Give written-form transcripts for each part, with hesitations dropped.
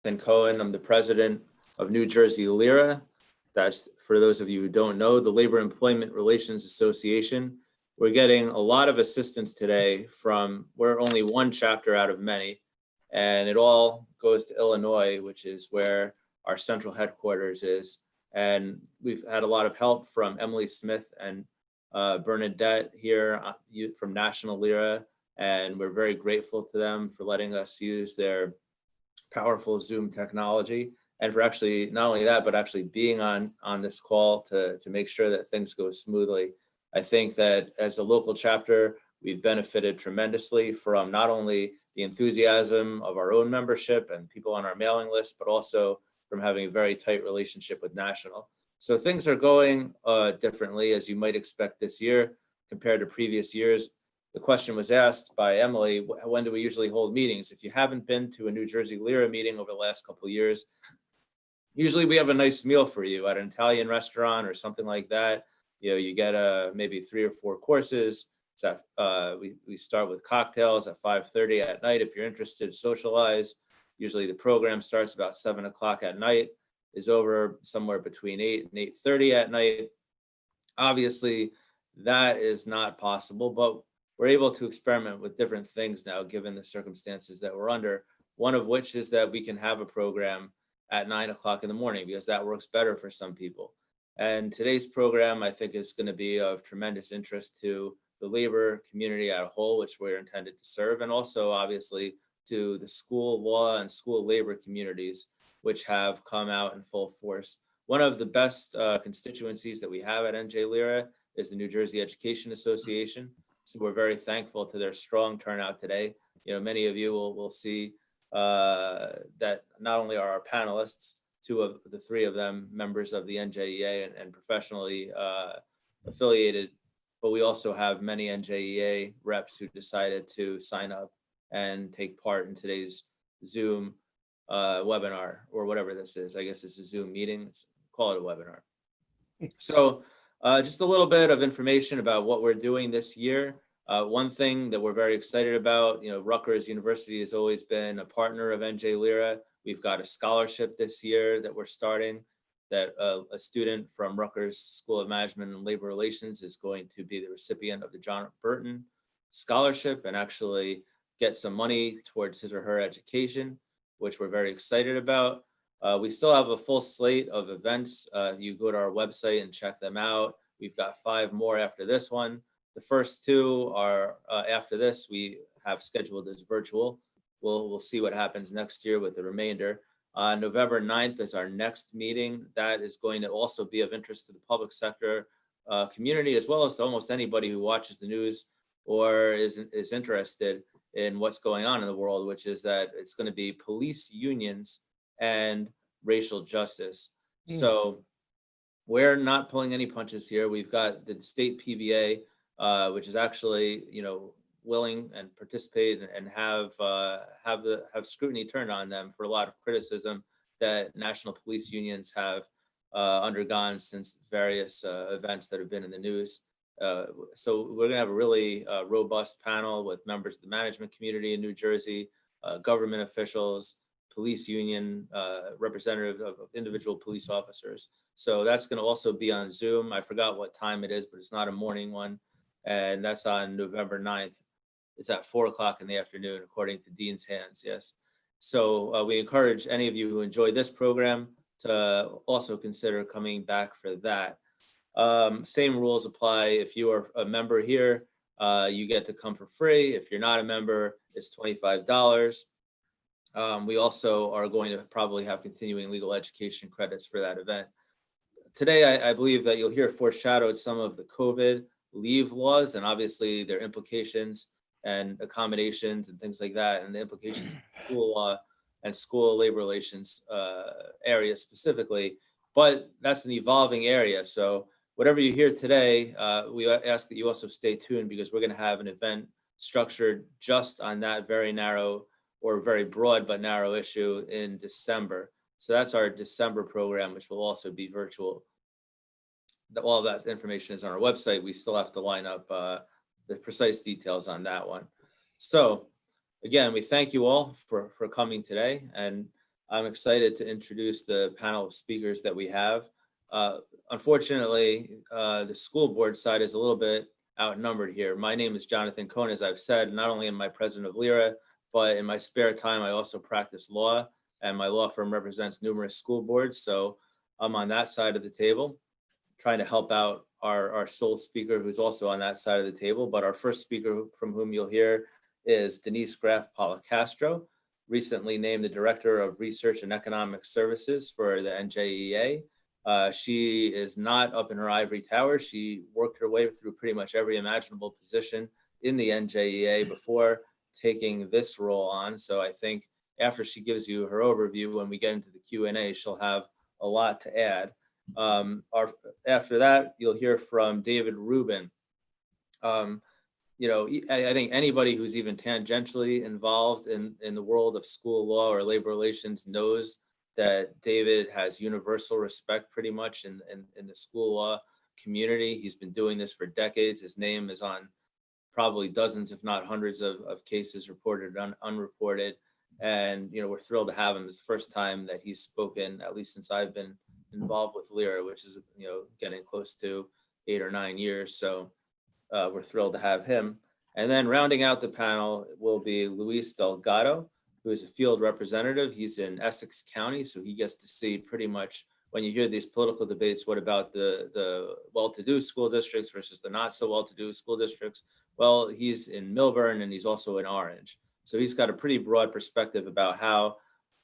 Cohen. I'm the president of New Jersey LERA. That's, for those of you who don't know, the Labor Employment Relations Association. We're getting a lot of assistance today we're only one chapter out of many, and it all goes to Illinois, which is where our central headquarters is. And we've had a lot of help from Emily Smith and Bernadette here from National LERA, and we're very grateful to them for letting us use their powerful Zoom technology, and for actually not only that, but actually being on this call to make sure that things go smoothly. I think that as a local chapter, we've benefited tremendously from not only the enthusiasm of our own membership and people on our mailing list, but also from having a very tight relationship with National. So things are going differently, as you might expect this year compared to previous years. The question was asked by Emily, when do we usually hold meetings? If you haven't been to a New Jersey LERA meeting over the last couple of years, usually we have a nice meal for you at an Italian restaurant or something like that. You know, you get maybe 3 or 4 courses. We start with cocktails at 5:30 at night. If you're interested, socialize. Usually the program starts about 7 o'clock at night, is over somewhere between 8 and 8:30 at night. Obviously, that is not possible, but we're able to experiment with different things now, given the circumstances that we're under. One of which is that we can have a program at 9 o'clock in the morning, because that works better for some people. And today's program, I think, is going to be of tremendous interest to the labor community as a whole, which we're intended to serve, and also obviously to the school law and school labor communities, which have come out in full force. One of the best constituencies that we have at NJEA is the New Jersey Education Association. So we're very thankful to their strong turnout today. You know, many of you will see that not only are our panelists, 2 of the 3 of them members of the NJEA and professionally affiliated, but we also have many NJEA reps who decided to sign up and take part in today's Zoom webinar, or whatever this is. I guess it's a Zoom meeting. Let's call it a webinar. So just a little bit of information about what we're doing this year. One thing that we're very excited about, you know, Rutgers University has always been a partner of NJEA. We've got a scholarship this year that we're starting, that a student from Rutgers School of Management and Labor Relations is going to be the recipient of the John Burton Scholarship and actually get some money towards his or her education, which we're very excited about. We still have a full slate of events. You go to our website and check them out. We've got 5 more after this one. The first 2 are after this, we have scheduled as virtual. We'll see what happens next year with the remainder. November 9th is our next meeting. That is going to also be of interest to the public sector community, as well as to almost anybody who watches the news or is interested in what's going on in the world, which is that it's going to be police unions and racial justice. So we're not pulling any punches here. We've got the state PBA, which is actually, you know, willing and participate and have scrutiny turned on them for a lot of criticism that national police unions have undergone since various events that have been in the news. So we're going to have a really robust panel with members of the management community in New Jersey, government officials, police union, representative of individual police officers. So that's going to also be on Zoom. I forgot what time it is, but it's not a morning one. And that's on November 9th. It's at 4 o'clock in the afternoon, according to Dean's Hands, yes. So we encourage any of you who enjoyed this program to also consider coming back for that. Same rules apply. If you are a member here, you get to come for free. If you're not a member, it's $25. We also are going to probably have continuing legal education credits for that event. Today, I believe that you'll hear foreshadowed some of the COVID leave laws and obviously their implications and accommodations and things like that, and the implications of school law and school labor relations area specifically. But that's an evolving area. So whatever you hear today, we ask that you also stay tuned, because we're going to have an event structured just on that very narrow or very broad but narrow issue in December. So that's our December program, which will also be virtual. All of that information is on our website. We still have to line up the precise details on that one. So again, we thank you all for coming today. And I'm excited to introduce the panel of speakers that we have. Unfortunately, the school board side is a little bit outnumbered here. My name is Jonathan Cohn, as I've said. Not only am I president of LERA, but in my spare time, I also practice law, and my law firm represents numerous school boards. So I'm on that side of the table, trying to help out our sole speaker, who's also on that side of the table. But our first speaker from whom you'll hear is Denise Policastro, recently named the Director of Research and Economic Services for the NJEA. She is not up in her ivory tower. She worked her way through pretty much every imaginable position in the NJEA before taking this role on. So I think after she gives you her overview, when we get into the Q&A, she'll have a lot to add. After that, you'll hear from David Rubin. I think anybody who's even tangentially involved in the world of school law or labor relations knows that David has universal respect pretty much in the school law community. He's been doing this for decades. His name is on probably dozens, if not hundreds of cases reported and unreported. And, we're thrilled to have him. It's the first time that he's spoken, at least since I've been involved with LERA, which is, getting close to 8 or 9 years. So we're thrilled to have him. And then rounding out the panel will be Luis Delgado, who is a field representative. He's in Essex County, so he gets to see pretty much, when you hear these political debates, what about the well-to-do school districts versus the not so well-to-do school districts? Well, he's in Milburn and he's also in Orange. So he's got a pretty broad perspective about how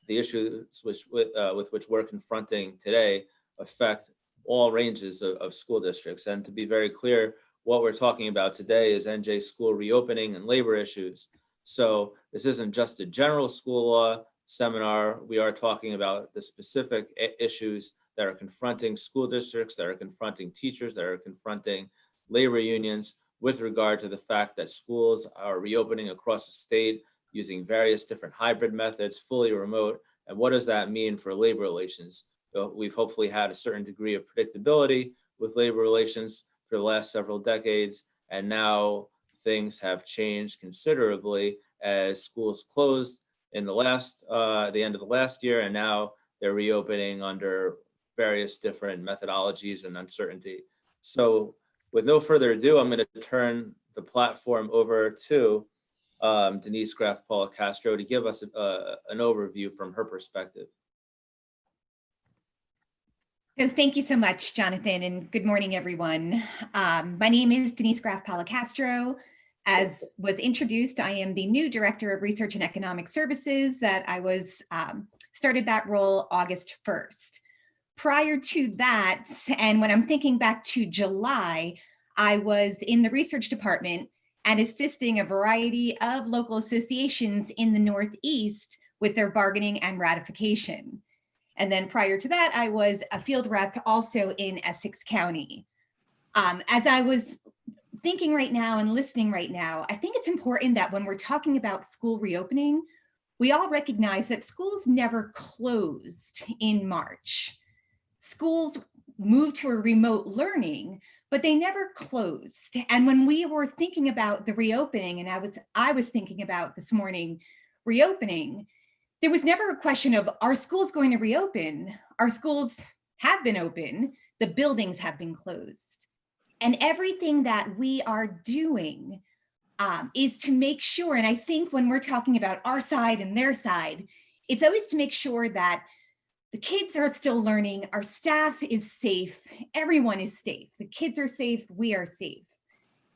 the issues with which we're confronting today affect all ranges of school districts. And to be very clear, what we're talking about today is NJ school reopening and labor issues. So this isn't just a general school law seminar. We are talking about the specific issues that are confronting school districts, that are confronting teachers, that are confronting labor unions with regard to the fact that schools are reopening across the state using various different hybrid methods, fully remote. And what does that mean for labor relations? We've hopefully had a certain degree of predictability with labor relations for the last several decades. And now things have changed considerably as schools closed in the end of the last year. And now they're reopening under various different methodologies and uncertainty. So with no further ado, I'm going to turn the platform over to Denise Policastro to give us an overview from her perspective. So thank you so much, Jonathan, and good morning, everyone. My name is Denise Policastro. As was introduced, I am the new Director of Research and Economic Services that I was started that role August 1st. Prior to that, and when I'm thinking back to July, I was in the research department and assisting a variety of local associations in the Northeast with their bargaining and ratification. And then prior to that, I was a field rep also in Essex County. As I was thinking right now and listening right now, I think it's important that when we're talking about school reopening, we all recognize that schools never closed in March. Schools moved to a remote learning, but they never closed. And when we were thinking about the reopening, and I was thinking about this morning reopening, there was never a question of, are schools going to reopen? Our schools have been open, the buildings have been closed. And everything that we are doing is to make sure, and I think when we're talking about our side and their side, it's always to make sure that the kids are still learning, our staff is safe, everyone is safe. The kids are safe, we are safe.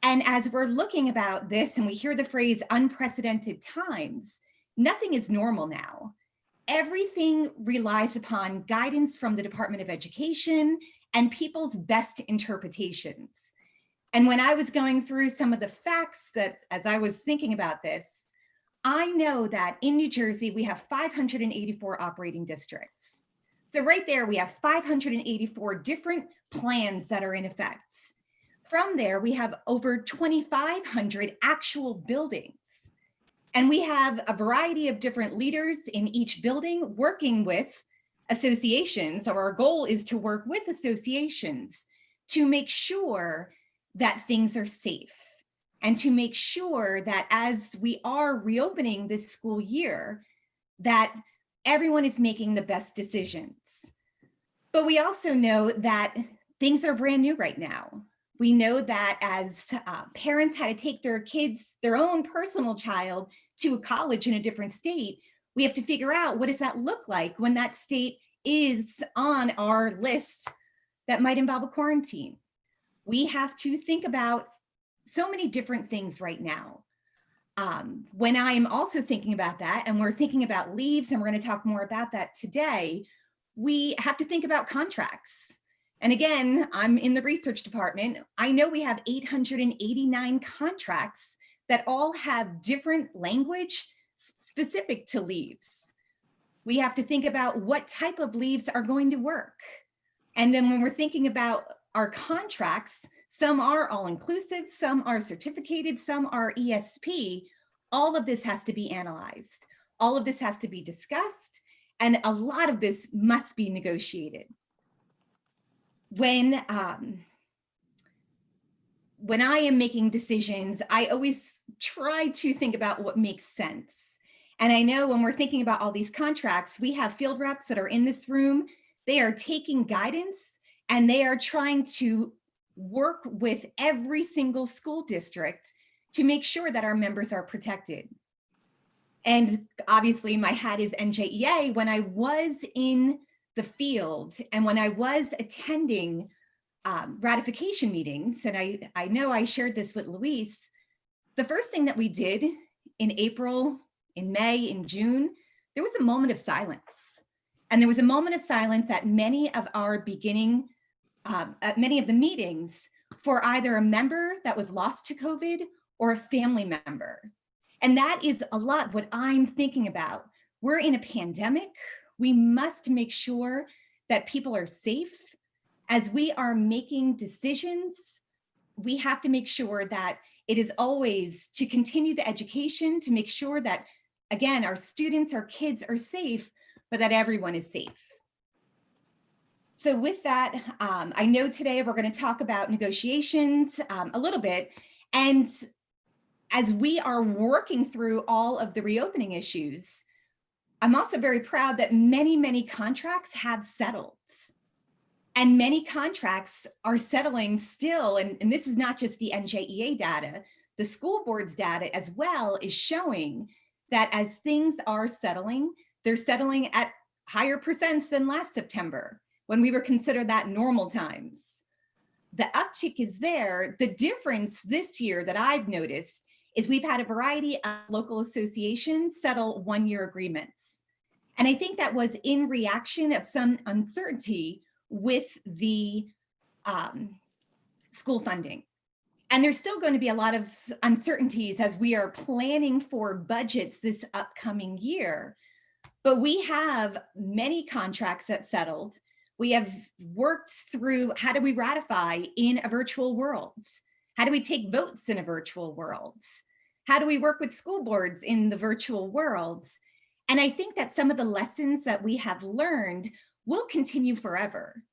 And as we're looking about this and we hear the phrase unprecedented times, nothing is normal now. Everything relies upon guidance from the Department of Education and people's best interpretations. And when I was going through some of the facts that, as I was thinking about this, I know that in New Jersey, we have 584 operating districts. So right there, we have 584 different plans that are in effect. From there, we have over 2,500 actual buildings. And we have a variety of different leaders in each building working with associations, or our goal is to work with associations to make sure that things are safe and to make sure that as we are reopening this school year, that everyone is making the best decisions. But we also know that things are brand new right now. We know that as parents had to take their kids, their own personal child, to a college in a different state, we have to figure out, what does that look like when that state is on our list that might involve a quarantine? We have to think about so many different things right now. When I am also thinking about that, and we're thinking about leaves, and we're going to talk more about that today, we have to think about contracts. And again, I'm in the research department. I know we have 889 contracts that all have different language specific to leaves. We have to think about what type of leaves are going to work. And then when we're thinking about our contracts, some are all-inclusive, some are certificated, some are ESP. All of this has to be analyzed. All of this has to be discussed, and a lot of this must be negotiated. When I am making decisions, I always try to think about what makes sense. And I know when we're thinking about all these contracts, we have field reps that are in this room. They are taking guidance, and they are trying to work with every single school district to make sure that our members are protected. And obviously my hat is NJEA. When I was in the field and when I was attending ratification meetings, and I know I shared this with Luis, the first thing that we did in April, in May, in June, there was a moment of silence. And there was a moment of silence at many of our beginning, at many of the meetings, for either a member that was lost to COVID or a family member. And that is a lot what I'm thinking about. We're in a pandemic. We must make sure that people are safe. As we are making decisions, we have to make sure that it is always to continue the education, to make sure that, again, our students, our kids are safe, but that everyone is safe. So with that, I know today we're going to talk about negotiations a little bit. And as we are working through all of the reopening issues, I'm also very proud that many, many contracts have settled. And many contracts are settling still. And this is not just the NJEA data, the school board's data as well is showing that as things are settling, they're settling at higher percents than last September, when we were considered that normal times. The uptick is there. The difference this year that I've noticed is we've had a variety of local associations settle one-year agreements. And I think that was in reaction of some uncertainty with the school funding. And there's still going to be a lot of uncertainties as we are planning for budgets this upcoming year. But we have many contracts that settled. We have worked through, how do we ratify in a virtual world? How do we take votes in a virtual world? How do we work with school boards in the virtual world? And I think that some of the lessons that we have learned will continue forever.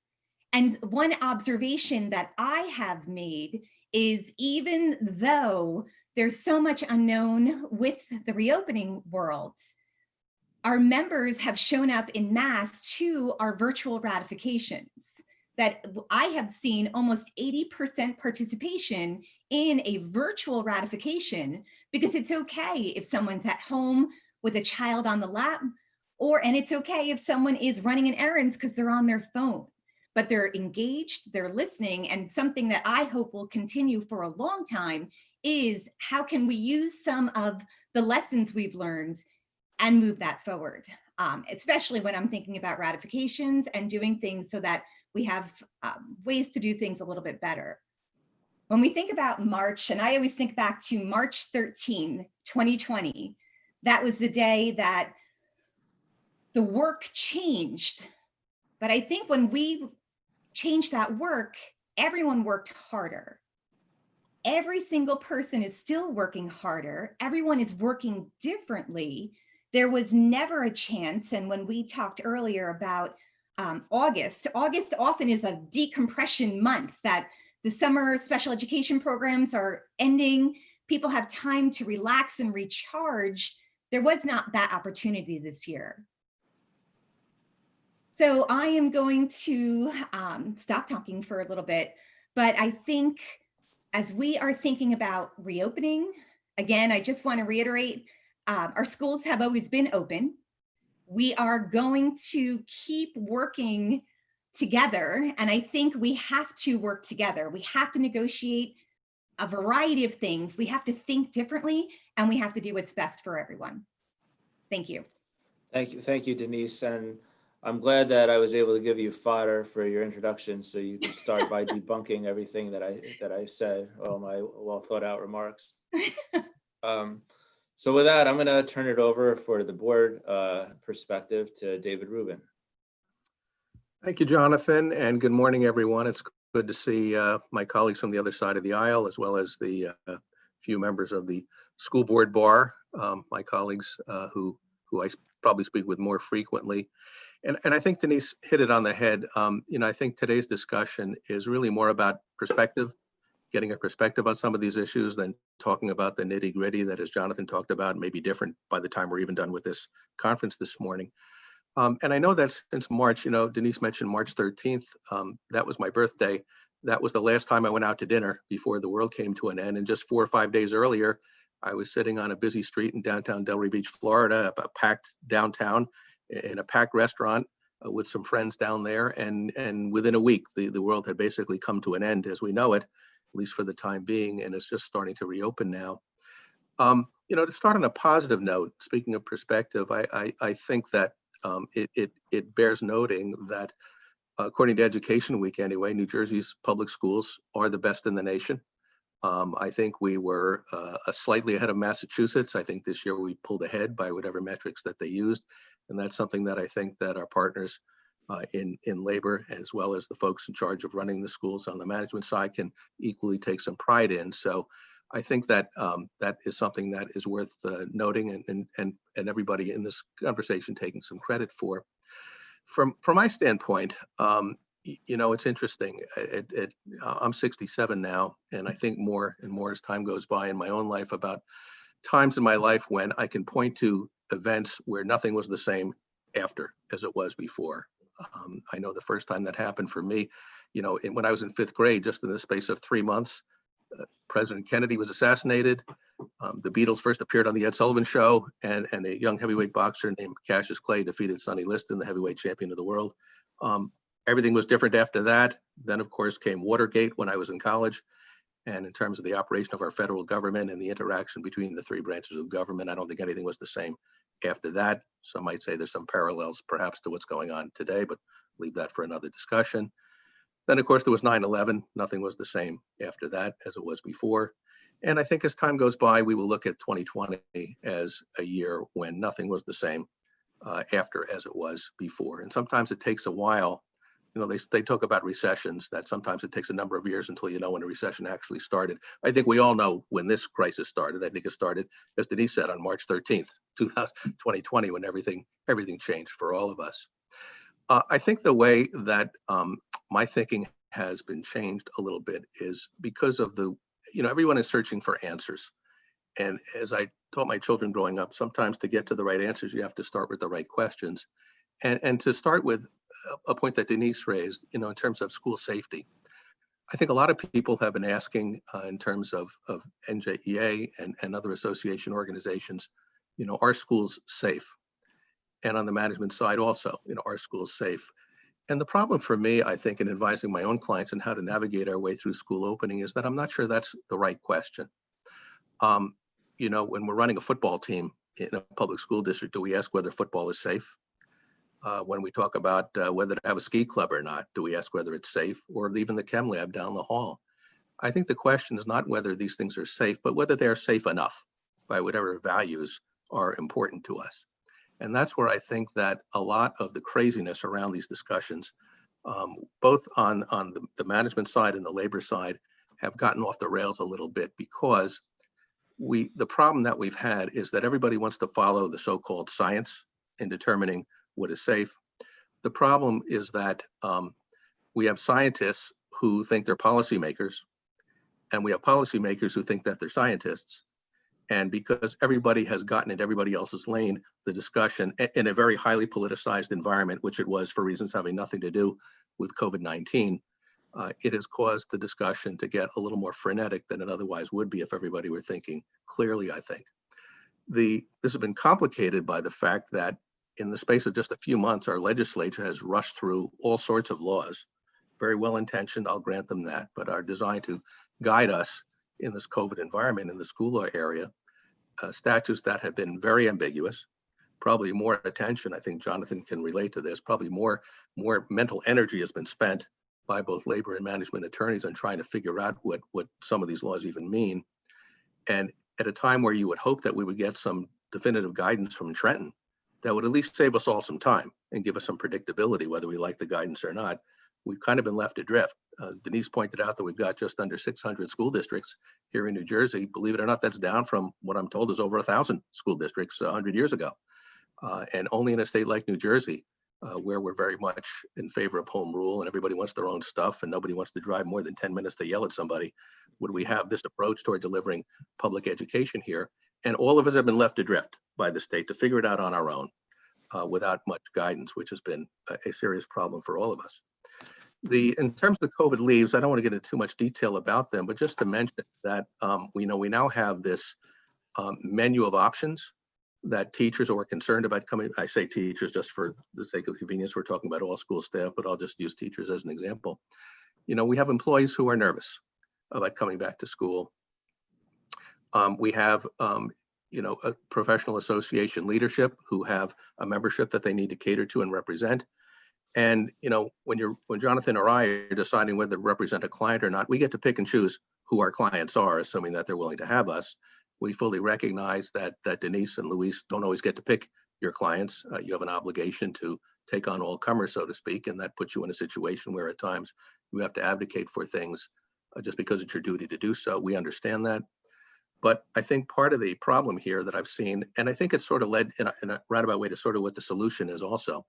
And one observation that I have made is, even though there's so much unknown with the reopening world, our members have shown up in mass to our virtual ratifications. That I have seen almost 80% participation in a virtual ratification, because it's okay if someone's at home with a child on the lap, and it's okay if someone is running an errand because they're on their phone, but they're engaged, they're listening. And something that I hope will continue for a long time is, how can we use some of the lessons we've learned and move that forward, especially when I'm thinking about ratifications and doing things so that we have ways to do things a little bit better. When we think about March, and I always think back to March 13, 2020, that was the day that the work changed. But I think when we changed that work, everyone worked harder. Every single person is still working harder. Everyone is working differently. There was never a chance. And when we talked earlier about August often is a decompression month, that the summer special education programs are ending. People have time to relax and recharge. There was not that opportunity this year. So I am going to stop talking for a little bit, but I think as we are thinking about reopening, again, I just want to reiterate, our schools have always been open. We are going to keep working together, and I think we have to work together. We have to negotiate a variety of things. We have to think differently, and we have to do what's best for everyone. Thank you. Thank you, Denise. And I'm glad that I was able to give you fodder for your introduction, so you can start by debunking everything that I said, all my well thought out remarks. So with that, I'm going to turn it over for the board perspective to David Rubin. Thank you, Jonathan, and good morning, everyone. It's good to see my colleagues from the other side of the aisle, as well as the few members of the school board bar, my colleagues who I probably speak with more frequently. And I think Denise hit it on the head. I think today's discussion is really more about perspective, getting a perspective on some of these issues than talking about the nitty gritty that, as Jonathan talked about, may be different by the time we're even done with this conference this morning. And I know that since March, Denise mentioned March 13th, that was my birthday. That was the last time I went out to dinner before the world came to an end. And just 4 or 5 days earlier, I was sitting on a busy street in downtown Delray Beach, Florida, a packed downtown in a packed restaurant with some friends down there. And within a week, the world had basically come to an end as we know it, at least for the time being, and it's just starting to reopen now. To start on a positive note, speaking of perspective, I think that it bears noting that according to Education Week anyway, New Jersey's public schools are the best in the nation. I think we were slightly ahead of Massachusetts. I think this year we pulled ahead by whatever metrics that they used. And that's something that I think that our partners in labor, as well as the folks in charge of running the schools on the management side, can equally take some pride in. So I think that that is something that is worth noting and everybody in this conversation taking some credit for. From my standpoint, it's interesting. I'm 67 now, and I think more and more as time goes by in my own life about times in my life when I can point to events where nothing was the same after as it was before. I know the first time that happened for me, when I was in 5th grade, just in the space of 3 months, President Kennedy was assassinated. The Beatles first appeared on the Ed Sullivan Show, and a young heavyweight boxer named Cassius Clay defeated Sonny Liston, the heavyweight champion of the world. Everything was different after that. Then, of course, came Watergate when I was in college. And in terms of the operation of our federal government and the interaction between the 3 branches of government, I don't think anything was the same after that. Some might say there's some parallels perhaps to what's going on today, but leave that for another discussion. Then, of course, there was 9/11. Nothing was the same after that as it was before. And I think as time goes by, we will look at 2020 as a year when nothing was the same after as it was before. And sometimes it takes a while. They talk about recessions, that sometimes it takes a number of years until you know when a recession actually started. I think we all know when this crisis started. I think it started, as Denise said, on March 13th, 2020, when everything changed for all of us. I think the way that my thinking has been changed a little bit is because of everyone is searching for answers. And as I taught my children growing up, sometimes to get to the right answers, you have to start with the right questions. And to start with a point that Denise raised, in terms of school safety, I think a lot of people have been asking in terms of NJEA and other association organizations, are schools safe? And on the management side also, are schools safe? And the problem for me, I think, in advising my own clients on how to navigate our way through school opening is that I'm not sure that's the right question. When we're running a football team in a public school district, do we ask whether football is safe? When we talk about whether to have a ski club or not, do we ask whether it's safe, or even the chem lab down the hall? I think the question is not whether these things are safe, but whether they're safe enough by whatever values are important to us. And that's where I think that a lot of the craziness around these discussions, both on the management side and the labor side, have gotten off the rails a little bit, because the problem that we've had is that everybody wants to follow the so-called science in determining what is safe. The problem is that we have scientists who think they're policymakers, and we have policymakers who think that they're scientists. And because everybody has gotten in everybody else's lane, the discussion in a very highly politicized environment, which it was for reasons having nothing to do with COVID-19, it has caused the discussion to get a little more frenetic than it otherwise would be if everybody were thinking clearly, I think. This has been complicated by the fact that in the space of just a few months, our legislature has rushed through all sorts of laws, very well intentioned, I'll grant them that, but are designed to guide us in this COVID environment in the school law area, statutes that have been very ambiguous, probably more attention, I think Jonathan can relate to this, probably more mental energy has been spent by both labor and management attorneys on trying to figure out what some of these laws even mean. And at a time where you would hope that we would get some definitive guidance from Trenton that would at least save us all some time and give us some predictability, whether we like the guidance or not, we've kind of been left adrift. Denise pointed out that we've got just under 600 school districts here in New Jersey. Believe it or not, that's down from what I'm told is over 1,000 school districts 100 years ago. And only in a state like New Jersey, where we're very much in favor of home rule and everybody wants their own stuff and nobody wants to drive more than 10 minutes to yell at somebody, would we have this approach toward delivering public education here. And all of us have been left adrift by the state to figure it out on our own without much guidance, which has been a serious problem for all of us. In terms of the COVID leaves, I don't want to get into too much detail about them, but just to mention that we now have this menu of options that teachers who are concerned about coming, I say teachers just for the sake of convenience, we're talking about all school staff, but I'll just use teachers as an example. We have employees who are nervous about coming back to school. We have, a professional association leadership who have a membership that they need to cater to and represent. And, when Jonathan or I are deciding whether to represent a client or not, we get to pick and choose who our clients are, assuming that they're willing to have us. We fully recognize that Denise and Luis don't always get to pick your clients. You have an obligation to take on all comers, so to speak, and that puts you in a situation where at times you have to advocate for things just because it's your duty to do so. We understand that. But I think part of the problem here that I've seen, and I think it's sort of led in a roundabout way to sort of what the solution is also,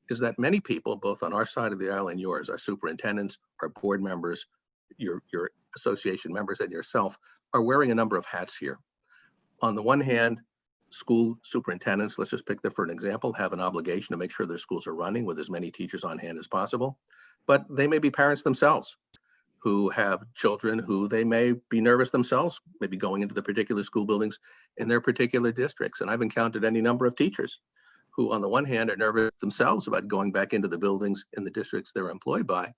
is that many people, both on our side of the aisle and yours, our superintendents, our board members, your association members, and yourself, are wearing a number of hats here. On the one hand, school superintendents, let's just pick them for an example, have an obligation to make sure their schools are running with as many teachers on hand as possible. But they may be parents themselves who have children who they may be nervous themselves, maybe going into the particular school buildings in their particular districts. And I've encountered any number of teachers who on the one hand are nervous themselves about going back into the buildings in the districts they're employed by,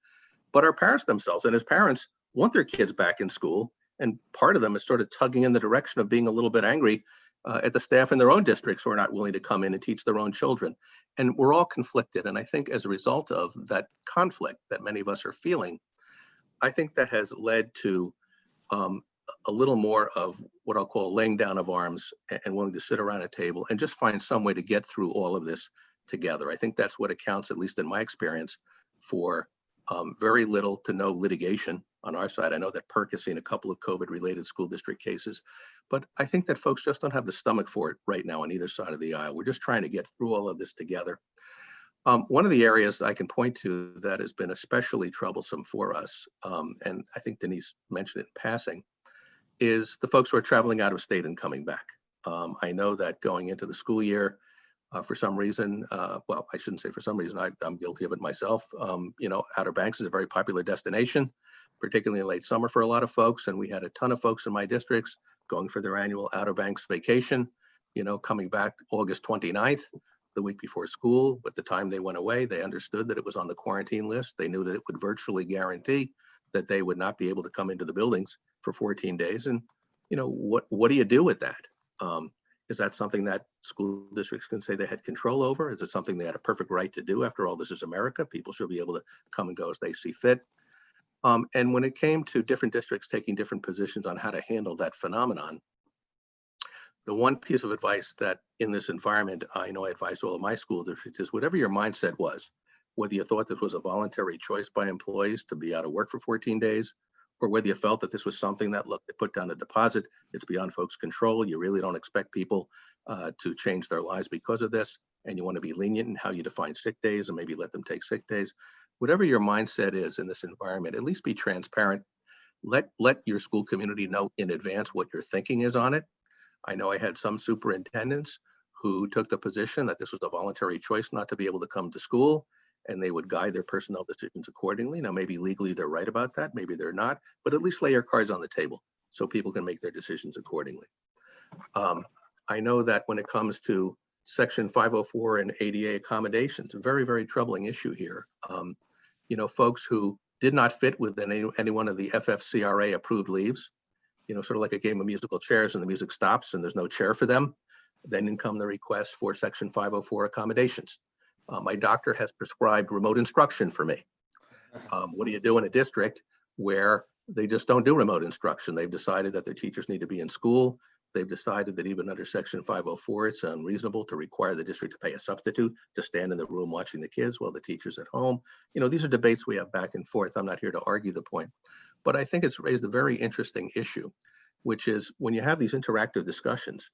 but are parents themselves. And as parents want their kids back in school. And part of them is sort of tugging in the direction of being a little bit angry at the staff in their own districts who are not willing to come in and teach their own children. And we're all conflicted. And I think as a result of that conflict that many of us are feeling, I think that has led to a little more of what I'll call laying down of arms and willing to sit around a table and just find some way to get through all of this together. I think that's what accounts, at least in my experience, for very little to no litigation on our side. I know that PERC has seen a couple of COVID-related school district cases, but I think that folks just don't have the stomach for it right now on either side of the aisle. We're just trying to get through all of this together. One of the areas I can point to that has been especially troublesome for us, and I think Denise mentioned it in passing, is the folks who are traveling out of state and coming back. I know that going into the school year, for some reason, well, I shouldn't say for some reason, I'm guilty of it myself. Outer Banks is a very popular destination, particularly in late summer for a lot of folks. And we had a ton of folks in my districts going for their annual Outer Banks vacation, coming back August 29th, the week before school. With the time they went away, they understood that it was on the quarantine list. They knew that it would virtually guarantee that they would not be able to come into the buildings for 14 days. And, what do you do with that? Is that something that school districts can say they had control over? Is it something they had a perfect right to do? After all, this is America. People should be able to come and go as they see fit. And when it came to different districts taking different positions on how to handle that phenomenon, the one piece of advice that in this environment, I know I advise all of my school districts is whatever your mindset was, whether you thought this was a voluntary choice by employees to be out of work for 14 days, or whether you felt that this was something that, look, they put down a deposit, it's beyond folks' control, you really don't expect people to change their lives because of this, and you want to be lenient in how you define sick days and maybe let them take sick days. Whatever your mindset is in this environment, at least be transparent. Let your school community know in advance what your thinking is on it. I know I had some superintendents who took the position that this was a voluntary choice not to be able to come to school, and they would guide their personnel decisions accordingly. Now, maybe legally they're right about that, maybe they're not, but at least lay your cards on the table so people can make their decisions accordingly. I know that when it comes to Section 504 and ADA accommodations, a very, very troubling issue here. You know, folks who did not fit within any one of the FFCRA approved leaves, you know, sort of like a game of musical chairs and the music stops and there's no chair for them, then in come the request for Section 504 accommodations. My doctor has prescribed remote instruction for me. What do you do in a district where they just don't do remote instruction? They've decided that their teachers need to be in school. They've decided that even under Section 504, it's unreasonable to require the district to pay a substitute to stand in the room watching the kids while the teacher's at home. You know, these are debates we have back and forth. I'm not here to argue the point, but I think it's raised a very interesting issue, which is when you have these interactive discussions,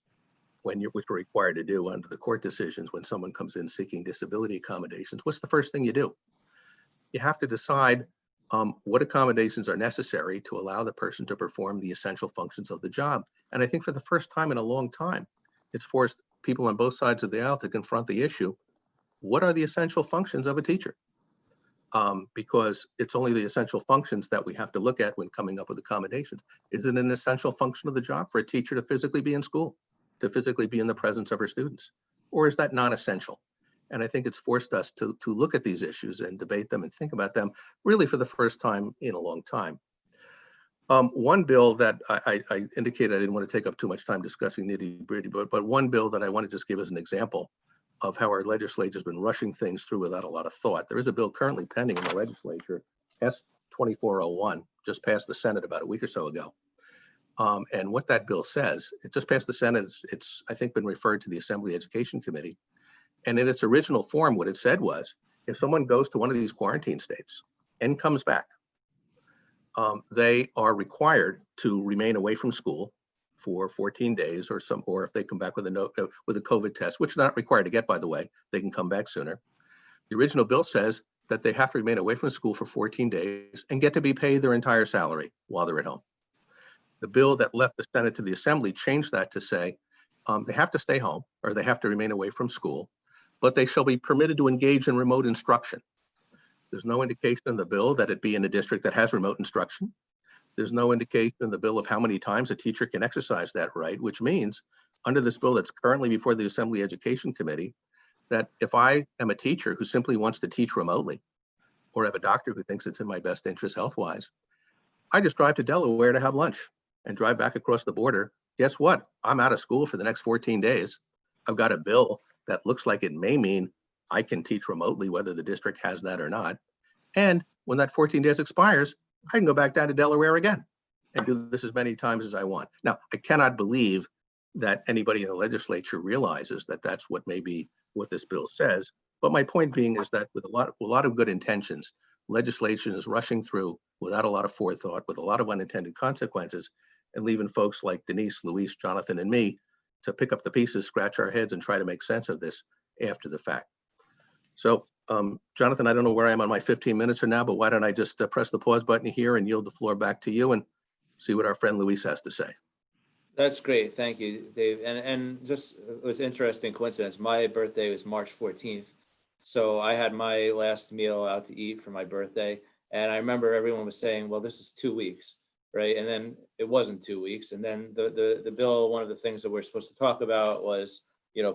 which we're required to do under the court decisions, when someone comes in seeking disability accommodations, what's the first thing you do? You have to decide what accommodations are necessary to allow the person to perform the essential functions of the job. And I think for the first time in a long time, it's forced people on both sides of the aisle to confront the issue. What are the essential functions of a teacher? Because it's only the essential functions that we have to look at when coming up with accommodations. Is it an essential function of the job for a teacher to physically be in school, to physically be in the presence of her students? Or is that non-essential? And I think it's forced us to look at these issues and debate them and think about them really for the first time in a long time. One bill that I indicated I didn't want to take up too much time discussing nitty-gritty, but one bill that I want to just give as an example of how our legislature's been rushing things through without a lot of thought. There is a bill currently pending in the legislature, S-2401, just passed the Senate about a week or so ago. And what that bill says, it just passed the Senate, it's I think been referred to the Assembly Education Committee. And in its original form, what it said was, if someone goes to one of these quarantine states and comes back, they are required to remain away from school for 14 days or if they come back with a COVID test, which they're not required to get, by the way, they can come back sooner. The original bill says that they have to remain away from school for 14 days and get to be paid their entire salary while they're at home. The bill that left the Senate to the Assembly changed that to say they have to stay home or they have to remain away from school, but they shall be permitted to engage in remote instruction. There's no indication in the bill that it be in a district that has remote instruction. There's no indication in the bill of how many times a teacher can exercise that right, which means under this bill that's currently before the Assembly Education Committee, that if I am a teacher who simply wants to teach remotely, or have a doctor who thinks it's in my best interest health-wise, I just drive to Delaware to have lunch and drive back across the border. Guess what? I'm out of school for the next 14 days. I've got a bill that looks like it may mean I can teach remotely, whether the district has that or not. And when that 14 days expires, I can go back down to Delaware again and do this as many times as I want. Now, I cannot believe that anybody in the legislature realizes that that's what this bill says. But my point being is that with a lot of good intentions, legislation is rushing through without a lot of forethought, with a lot of unintended consequences, and leaving folks like Denise, Luis, Jonathan, and me to pick up the pieces, scratch our heads, and try to make sense of this after the fact. So, Jonathan, I don't know where I am on my 15 minutes or now, but why don't I just press the pause button here and yield the floor back to you and see what our friend Luis has to say. That's great. Thank you, Dave. And just, it was interesting coincidence. My birthday was March 14th. So I had my last meal out to eat for my birthday. And I remember everyone was saying, well, this is 2 weeks, right? And then it wasn't 2 weeks. And then the bill, one of the things that we're supposed to talk about was,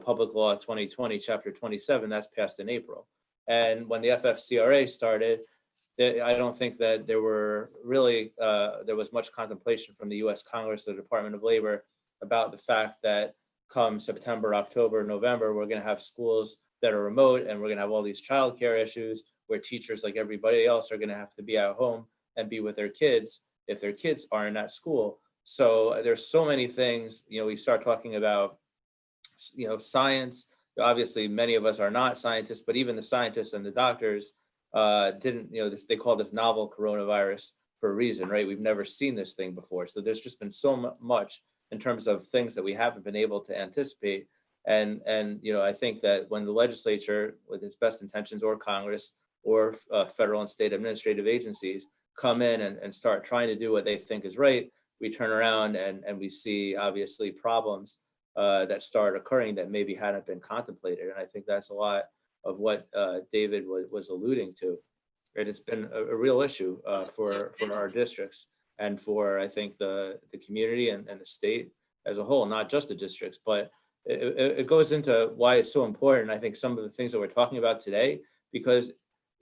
Public Law 2020, Chapter 27, that's passed in April. And when the FFCRA started, I don't think that there was much contemplation from the US Congress, the Department of Labor, about the fact that come September, October, November, we're going to have schools that are remote and we're going to have all these childcare issues where teachers, like everybody else, are going to have to be at home and be with their kids if their kids aren't at school. So there's so many things, we start talking about, science. Obviously, many of us are not scientists, but even the scientists and the doctors didn't, they call this novel coronavirus for a reason, right? We've never seen this thing before. So there's just been so much in terms of things that we haven't been able to anticipate. And I think that when the legislature, with its best intentions, or Congress, or federal and state administrative agencies come in and start trying to do what they think is right, we turn around and we see obviously problems that start occurring that maybe hadn't been contemplated. And I think that's a lot of what David was alluding to. And it's been a real issue for our districts and for, I think, the community and the state as a whole, not just the districts, but it goes into why it's so important. I think some of the things that we're talking about today, because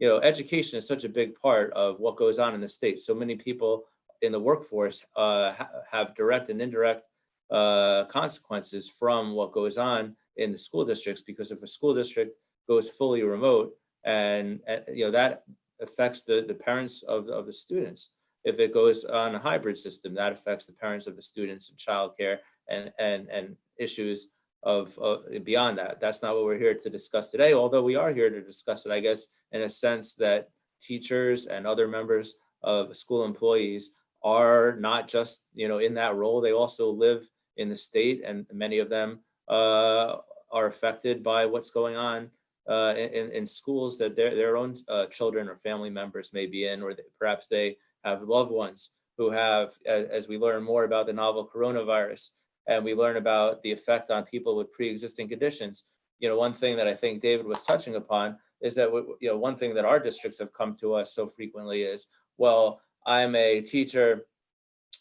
education is such a big part of what goes on in the state. So many people in the workforce have direct and indirect consequences from what goes on in the school districts, because if a school district goes fully remote, and that affects the parents of the students. If it goes on a hybrid system, that affects the parents of the students and childcare and issues of beyond that. That's not what we're here to discuss today, although we are here to discuss it, I guess, in a sense that teachers and other members of school employees are not just in that role. They also live in the state, and many of them are affected by what's going on in schools that their own children or family members may be in, or perhaps they have loved ones who have, as we learn more about the novel coronavirus, and we learn about the effect on people with pre-existing conditions. One thing that I think David was touching upon is that one thing that our districts have come to us so frequently is, well, I'm a teacher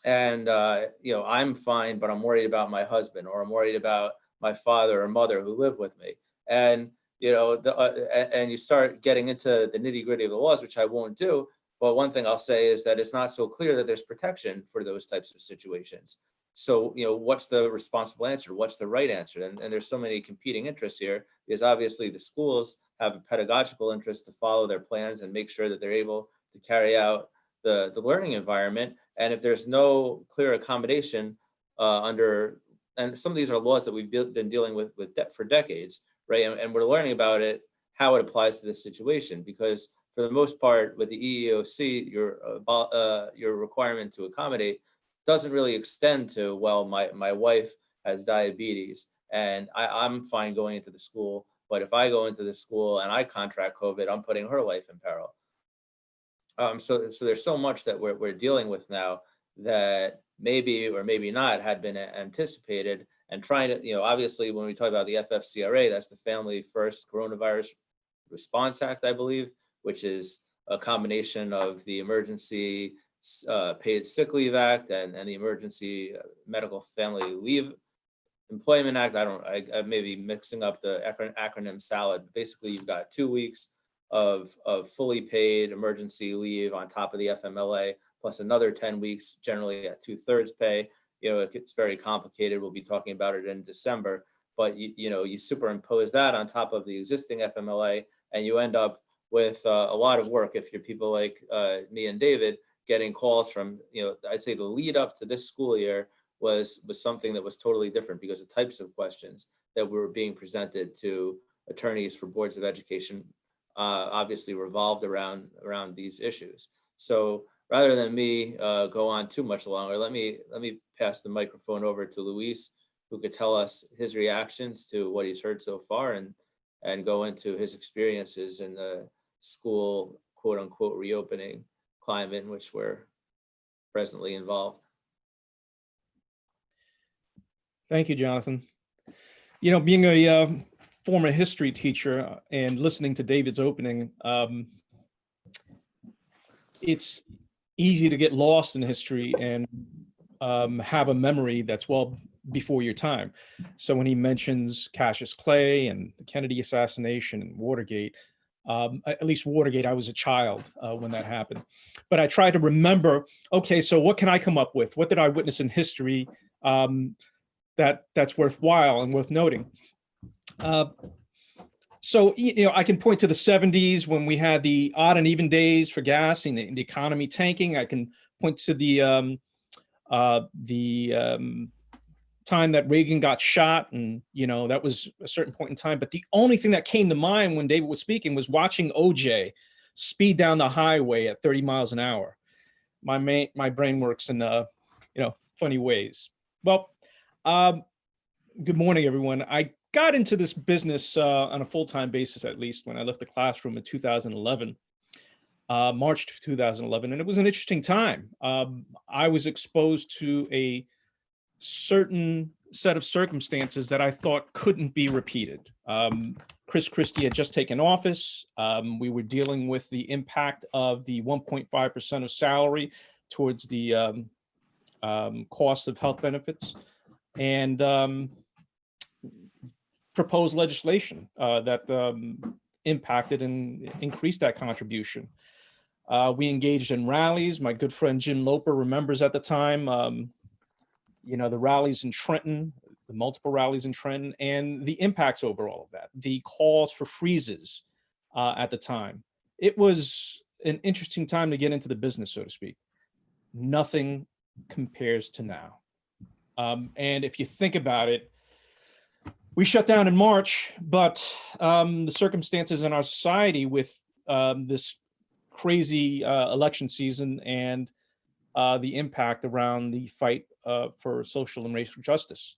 and I'm fine, but I'm worried about my husband, or I'm worried about my father or mother who live with me. And and you start getting into the nitty gritty of the laws, which I won't do. But one thing I'll say is that it's not so clear that there's protection for those types of situations. So, what's the responsible answer? What's the right answer? And there's so many competing interests here, because obviously the schools have a pedagogical interest to follow their plans and make sure that they're able to carry out the learning environment. And if there's no clear accommodation and some of these are laws that we've been dealing with for decades, right? And we're learning about it, how it applies to this situation, because for the most part, with the EEOC, your requirement to accommodate doesn't really extend to, well, my wife has diabetes and I'm fine going into the school, but if I go into the school and I contract COVID, I'm putting her life in peril. So there's so much that we're dealing with now that maybe or maybe not had been anticipated, and trying to, obviously when we talk about the FFCRA, that's the Family First Coronavirus Response Act, I believe, which is a combination of the Emergency Paid Sick Leave Act and the Emergency Medical Family Leave Employment Act. I may be mixing up the acronym salad. Basically, you've got 2 weeks of fully paid emergency leave on top of the FMLA, plus another 10 weeks, generally at 2/3 pay. It gets very complicated. We'll be talking about it in December, but you superimpose that on top of the existing FMLA, and you end up with a lot of work. If you're people like me and David, getting calls from, I'd say the lead up to this school year was something that was totally different, because the types of questions that were being presented to attorneys for boards of education obviously revolved around these issues. So rather than me go on too much longer, let me pass the microphone over to Luis, who could tell us his reactions to what he's heard so far, and go into his experiences in the school, quote unquote, reopening climate in which we're presently involved. Thank you, Jonathan. Being a former history teacher and listening to David's opening, it's easy to get lost in history and have a memory that's well before your time. So when he mentions Cassius Clay and the Kennedy assassination and Watergate, at least Watergate, I was a child when that happened. But I try to remember, okay, so what can I come up with? What did I witness in history that's worthwhile and worth noting? So, I can point to the 70s when we had the odd and even days for gas and the economy tanking. I can point to the time that Reagan got shot, and that was a certain point in time. But the only thing that came to mind when David was speaking was watching OJ speed down the highway at 30 miles an hour. My brain works in funny ways. Well, good morning, everyone. I got into this business on a full-time basis, at least, when I left the classroom in 2011, March 2011, and it was an interesting time. I was exposed to a certain set of circumstances that I thought couldn't be repeated. Chris Christie had just taken office. We were dealing with the impact of the 1.5% of salary towards the cost of health benefits, and proposed legislation that impacted and increased that contribution. We engaged in rallies. My good friend Jim Loper remembers at the time, the rallies in Trenton, the multiple rallies in Trenton, and the impacts over all of that, the calls for freezes at the time. It was an interesting time to get into the business, so to speak. Nothing compares to now. And if you think about it, we shut down in March, but the circumstances in our society with this crazy election season and the impact around the fight for social and racial justice.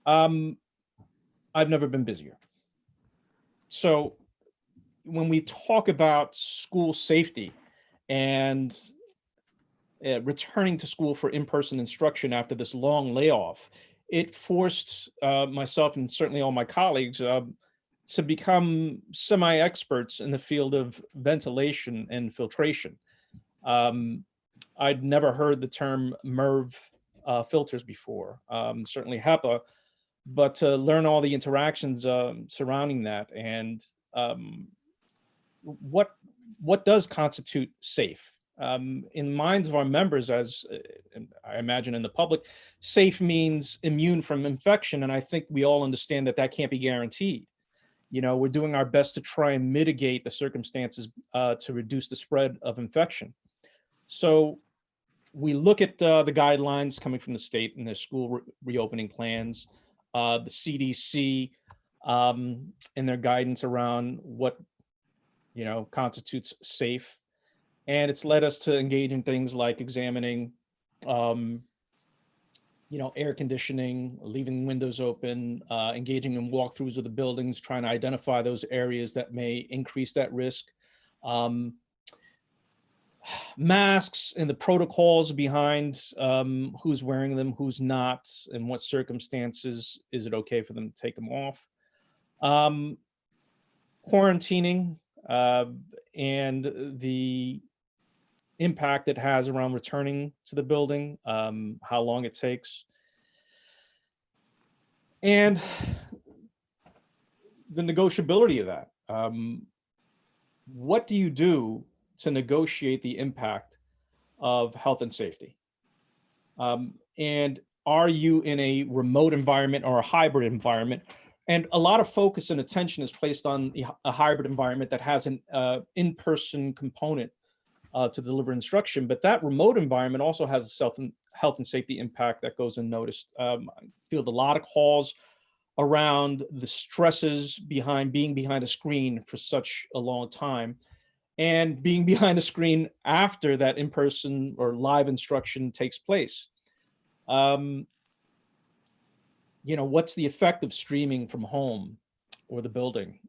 I've never been busier. So when we talk about school safety and returning to school for in-person instruction after this long layoff, it forced myself and certainly all my colleagues to become semi-experts in the field of ventilation and filtration. I'd never heard the term MERV filters before, certainly HEPA, but to learn all the interactions surrounding that and what does constitute safe. In the minds of our members, as I imagine in the public, safe means immune from infection, and I think we all understand that that can't be guaranteed. We're doing our best to try and mitigate the circumstances to reduce the spread of infection. So we look at the guidelines coming from the state and their school reopening plans, the CDC and their guidance around what constitutes safe. And it's led us to engage in things like examining, air conditioning, leaving windows open, engaging in walkthroughs of the buildings, trying to identify those areas that may increase that risk. Masks and the protocols behind who's wearing them, who's not, in what circumstances is it okay for them to take them off. Quarantining and the impact it has around returning to the building, how long it takes. And the negotiability of that. What do you do to negotiate the impact of health and safety? And are you in a remote environment or a hybrid environment? And a lot of focus and attention is placed on a hybrid environment that has an in-person component to deliver instruction, but that remote environment also has a health and safety impact that goes unnoticed. I field a lot of calls around the stresses behind being behind a screen for such a long time and being behind a screen after that in-person or live instruction takes place. What's the effect of streaming from home or the building?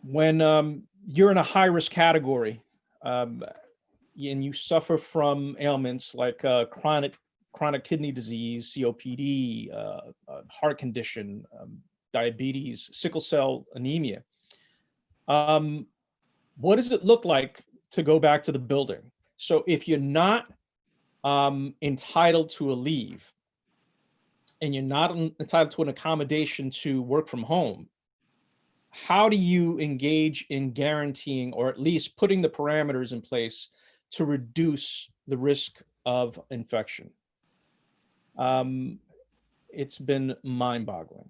When you're in a high-risk category and you suffer from ailments like chronic kidney disease, COPD, heart condition, diabetes, sickle cell anemia, what does it look like to go back to the building? So if you're not entitled to a leave and you're not entitled to an accommodation to work from home, how do you engage in guaranteeing or at least putting the parameters in place to reduce the risk of infection? It's been mind-boggling.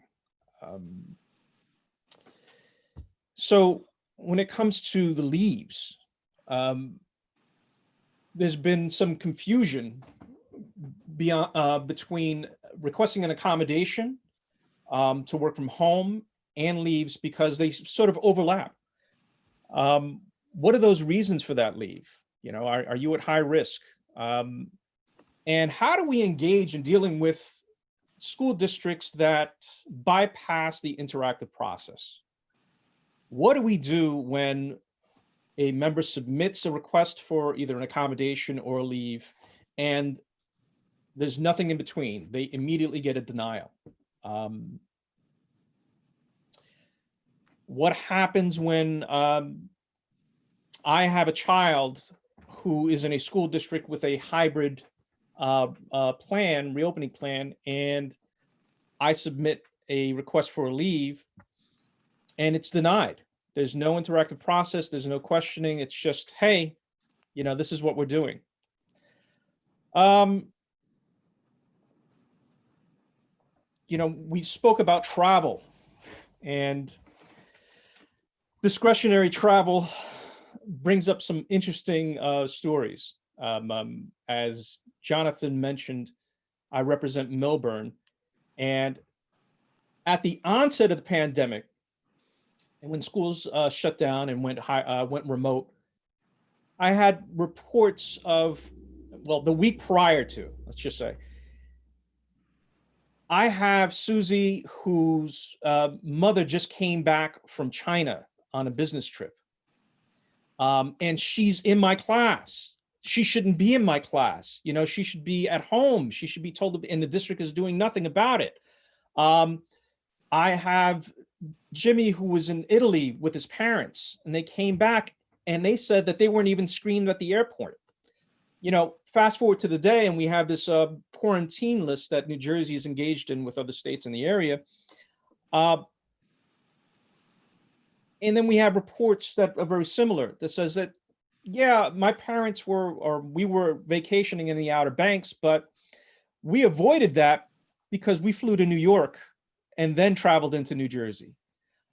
So when it comes to the leaves, there's been some confusion between requesting an accommodation to work from home and leaves because they sort of overlap. What are those reasons for that leave? Are you at high risk? And how do we engage in dealing with school districts that bypass the interactive process? What do we do when a member submits a request for either an accommodation or a leave, and There's nothing in between. They immediately get a denial. What happens when I have a child who is in a school district with a hybrid plan, reopening plan, and I submit a request for a leave and it's denied? There's no interactive process. There's no questioning. It's just, hey, this is what we're doing. We spoke about travel, and discretionary travel brings up some interesting stories. As Jonathan mentioned, I represent Milburn, and at the onset of the pandemic, and when schools shut down and went remote, I had reports of, the week prior to, let's just say, I have Susie, whose mother just came back from China on a business trip. And she's in my class. She shouldn't be in my class. She should be at home. She should be told, and the district is doing nothing about it. I have Jimmy, who was in Italy with his parents, and they came back and they said that they weren't even screened at the airport. Fast forward to the day, and we have this quarantine list that New Jersey is engaged in with other states in the area. And then we have reports that are very similar that says that, yeah, my parents we were vacationing in the Outer Banks, but we avoided that because we flew to New York and then traveled into New Jersey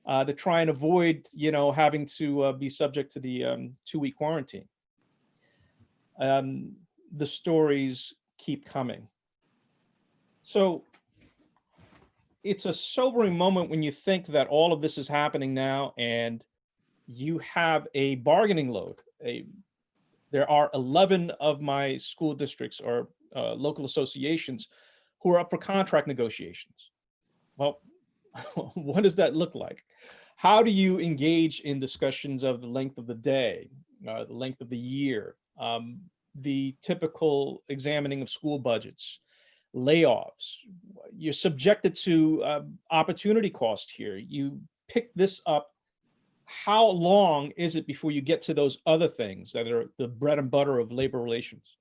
to try and avoid, having to be subject to the 2-week quarantine. The stories keep coming. So it's a sobering moment when you think that all of this is happening now and you have a bargaining load. There are 11 of my school districts or local associations who are up for contract negotiations. Well, what does that look like? How do you engage in discussions of the length of the day, the length of the year, the typical examining of school budgets, layoffs? You're subjected to opportunity cost here. You pick this up. How long is it before you get to those other things that are the bread and butter of labor relations?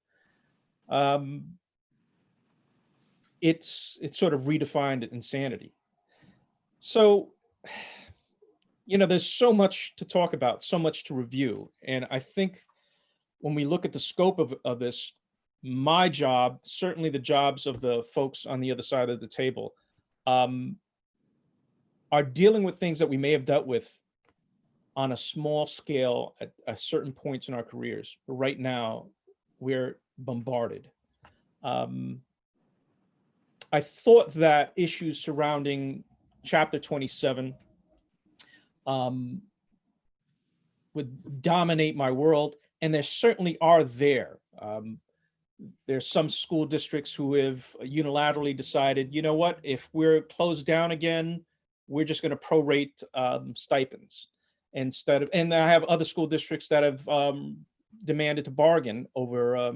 It's sort of redefined insanity. So, there's so much to talk about, so much to review. And I think when we look at the scope of this, my job, certainly the jobs of the folks on the other side of the table, are dealing with things that we may have dealt with on a small scale at certain points in our careers. But right now, we're bombarded. I thought that issues surrounding Chapter 27 would dominate my world, and there certainly are there. There's some school districts who have unilaterally decided, you know what, if we're closed down again, we're just going to prorate stipends instead of, and I have other school districts that have demanded to bargain over,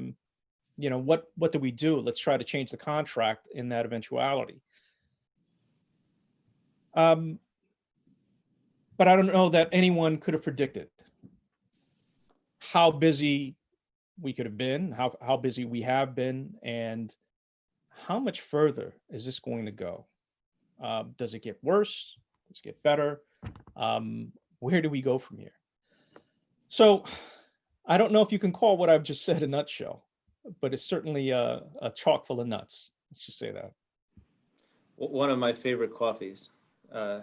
what do we do? Let's try to change the contract in that eventuality. But I don't know that anyone could have predicted how busy we could have been, how busy we have been, and how much further is this going to go? Does it get worse? Does it get better? Where do we go from here? So I don't know if you can call what I've just said a nutshell, but it's certainly a chock full of nuts. Let's just say that. One of my favorite coffees.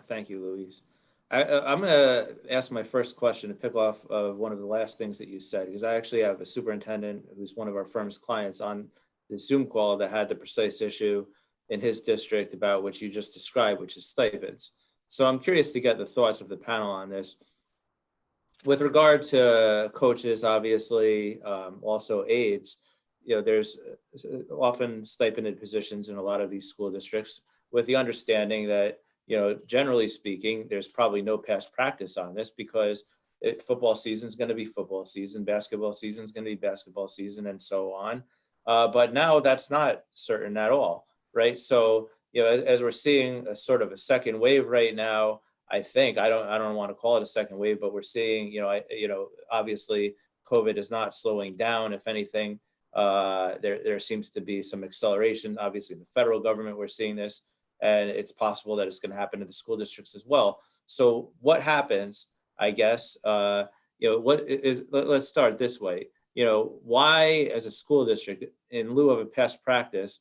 Thank you, Louise. I'm going to ask my first question to pick off of one of the last things that you said, because I actually have a superintendent who's one of our firm's clients on the Zoom call that had the precise issue in his district about what you just described, which is stipends. So I'm curious to get the thoughts of the panel on this. With regard to coaches, obviously, also aides, there's often stipended positions in a lot of these school districts, with the understanding that, generally speaking, there's probably no past practice on this, because football season is going to be football season, basketball season is going to be basketball season, and so on. But now that's not certain at all, right? So, as we're seeing a sort of a second wave right now, I think I don't want to call it a second wave, but we're seeing, obviously COVID is not slowing down. If anything, there seems to be some acceleration. Obviously, the federal government, we're seeing this, and it's possible that it's going to happen to the school districts as well. So what happens, I guess, let's start this way. Why, as a school district, in lieu of a best practice,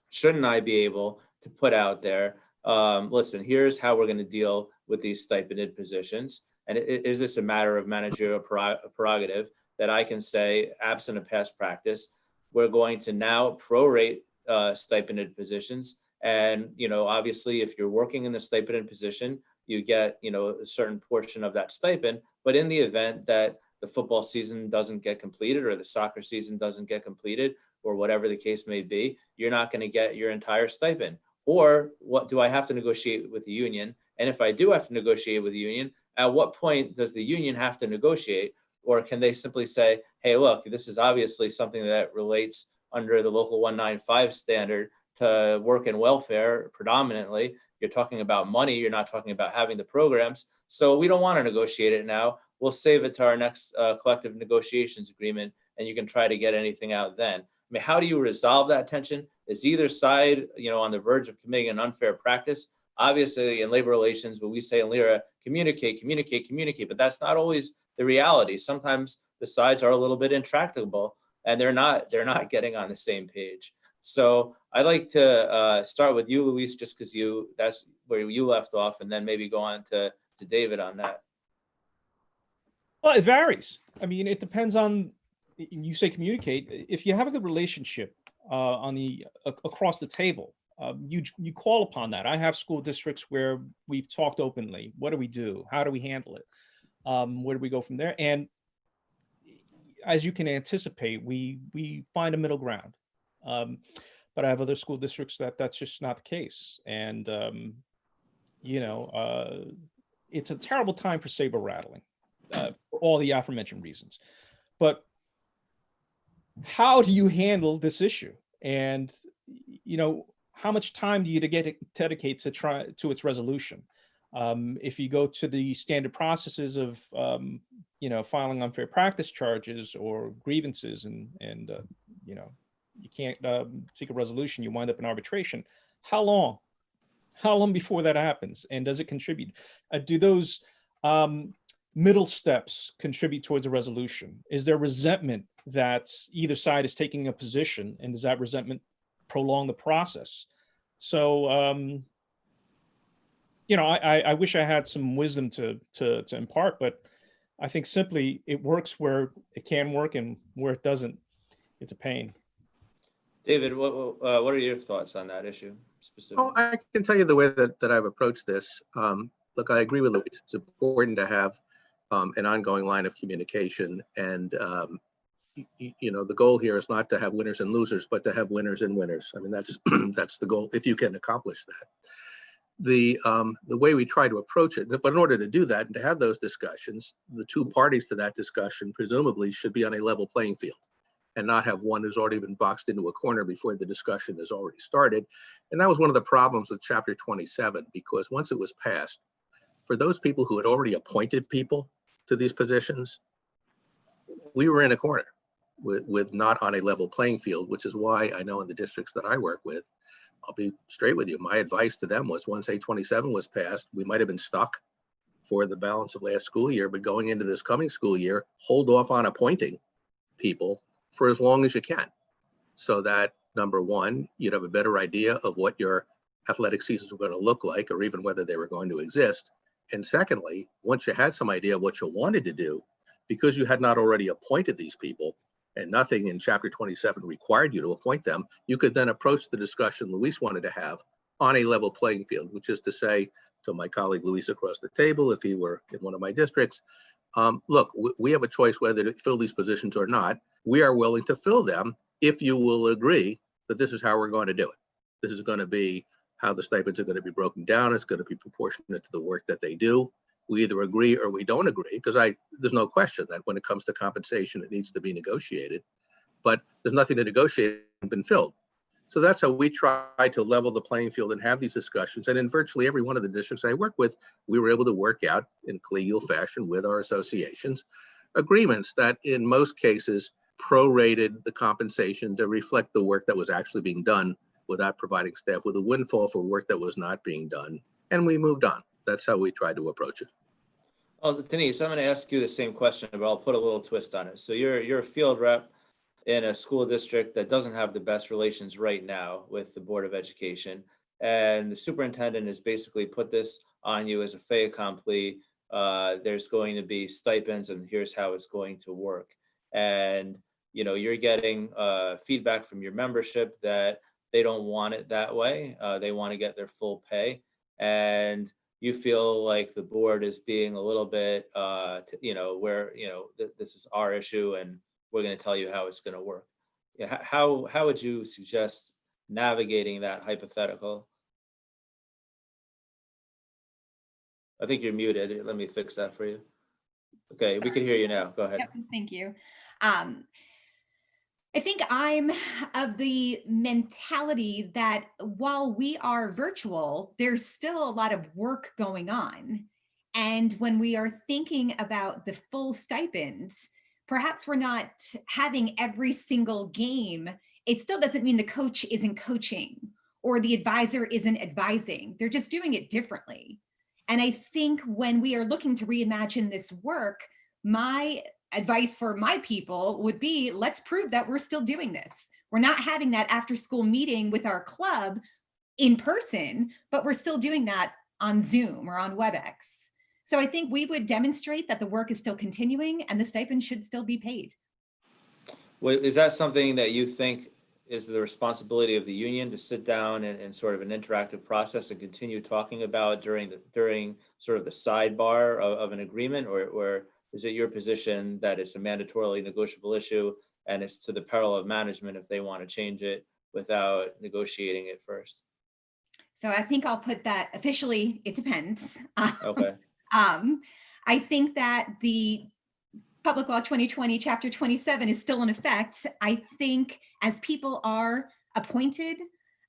shouldn't I be able to put out there, listen, here's how we're going to deal with these stipended positions? And is this a matter of managerial prerogative that I can say, absent a past practice, we're going to now prorate stipended positions? And, obviously, if you're working in the stipended position, you get, a certain portion of that stipend. But in the event that the football season doesn't get completed, or the soccer season doesn't get completed, or whatever the case may be, you're not going to get your entire stipend. Or what do I have to negotiate with the union? And if I do have to negotiate with the union, at what point does the union have to negotiate? Or can they simply say, hey, look, this is obviously something that relates under the local 195 standard to work and welfare predominantly. You're talking about money, you're not talking about having the programs. So we don't want to negotiate it now. We'll save it to our next collective negotiations agreement, and you can try to get anything out then. I mean, how do you resolve that tension? Is either side, on the verge of committing an unfair practice? Obviously, in labor relations, what we say in LERA, communicate, but that's not always the reality. Sometimes the sides are a little bit intractable, and they're not getting on the same page. So I'd like to start with you, Luis, just because that's where you left off, and then maybe go on to David on that. Well, it varies. I mean, it depends on, you say communicate. If you have a good relationship across the table, you call upon that. I have school districts where we've talked openly. What do we do? How do we handle it? Where do we go from there? And as you can anticipate, we find a middle ground. But I have other school districts that's just not the case. And, it's a terrible time for saber rattling, for all the aforementioned reasons. But how do you handle this issue? And, how much time do you dedicate to its resolution? If you go to the standard processes of, filing unfair practice charges or grievances, and you can't seek a resolution, you wind up in arbitration. How long? How long before that happens? And does it contribute? Do those middle steps contribute towards a resolution? Is there resentment that either side is taking a position, and does that resentment prolong the process? So, I wish I had some wisdom to impart, but I think simply it works where it can work, and where it doesn't, it's a pain. David, what are your thoughts on that issue specifically? Oh, I can tell you the way that I've approached this. Look, I agree with Luis. It's important to have an ongoing line of communication, and the goal here is not to have winners and losers, but to have winners and winners. I mean, that's that's the goal, if you can accomplish that. The way we try to approach it, but in order to do that and to have those discussions, the two parties to that discussion presumably should be on a level playing field, and not have one who's already been boxed into a corner before the discussion has already started. And that was one of the problems with Chapter 27, because once it was passed, for those people who had already appointed people to these positions, we were in a corner with not on a level playing field, which is why I know in the districts that I work with, I'll be straight with you, my advice to them was, once A27 was passed, we might have been stuck for the balance of last school year, but going into this coming school year, hold off on appointing people for as long as you can, so that, number one, you'd have a better idea of what your athletic seasons were going to look like, or even whether they were going to exist. And secondly, once you had some idea of what you wanted to do, because you had not already appointed these people, and nothing in Chapter 27 required you to appoint them, you could then approach the discussion Luis wanted to have on a level playing field, which is to say to my colleague Luis across the table, if he were in one of my districts, look, we have a choice whether to fill these positions or not. We are willing to fill them if you will agree that this is how we're going to do it. This is going to be how the stipends are going to be broken down. It's going to be proportionate to the work that they do. We either agree or we don't agree, because there's no question that when it comes to compensation, it needs to be negotiated. but there's nothing to negotiate and been filled. So that's how we try to level the playing field and have these discussions. And in virtually every one of the districts I work with, we were able to work out in collegial fashion with our associations agreements that in most cases prorated the compensation to reflect the work that was actually being done without providing staff with a windfall for work that was not being done. And we moved on. That's how we tried to approach it. Oh, Denise, I'm going to ask you the same question, but I'll put a little twist on it. So you're a field rep in a school district that doesn't have the best relations right now with the Board of Education, and the superintendent has basically put this on you as a fait accompli. There's going to be stipends, and here's how it's going to work. And you're getting feedback from your membership that they don't want it that way. They want to get their full pay, and you feel like the board is being a little bit, this is our issue, and we're going to tell you how it's going to work. Yeah, how would you suggest navigating that hypothetical? I think you're muted. Let me fix that for you. Okay, we can hear you now. Go ahead. Yep, thank you. I think I'm of the mentality that while we are virtual, there's still a lot of work going on. And when we are thinking about the full stipends, perhaps we're not having every single game. It still doesn't mean the coach isn't coaching or the advisor isn't advising. They're just doing it differently. And I think when we are looking to reimagine this work, my advice for my people would be, let's prove that we're still doing this. We're not having that after school meeting with our club in person, but we're still doing that on Zoom or on WebEx. So I think we would demonstrate that the work is still continuing and the stipend should still be paid. Well, is that something that you think is the responsibility of the union to sit down and sort of an interactive process and continue talking about during sort of the sidebar of an agreement, or is it your position that it's a mandatorily negotiable issue and it's to the peril of management if they want to change it without negotiating it first? So I think I'll put that officially, it depends. Okay. I think that the Public Law 2020, Chapter 27 is still in effect. I think as people are appointed,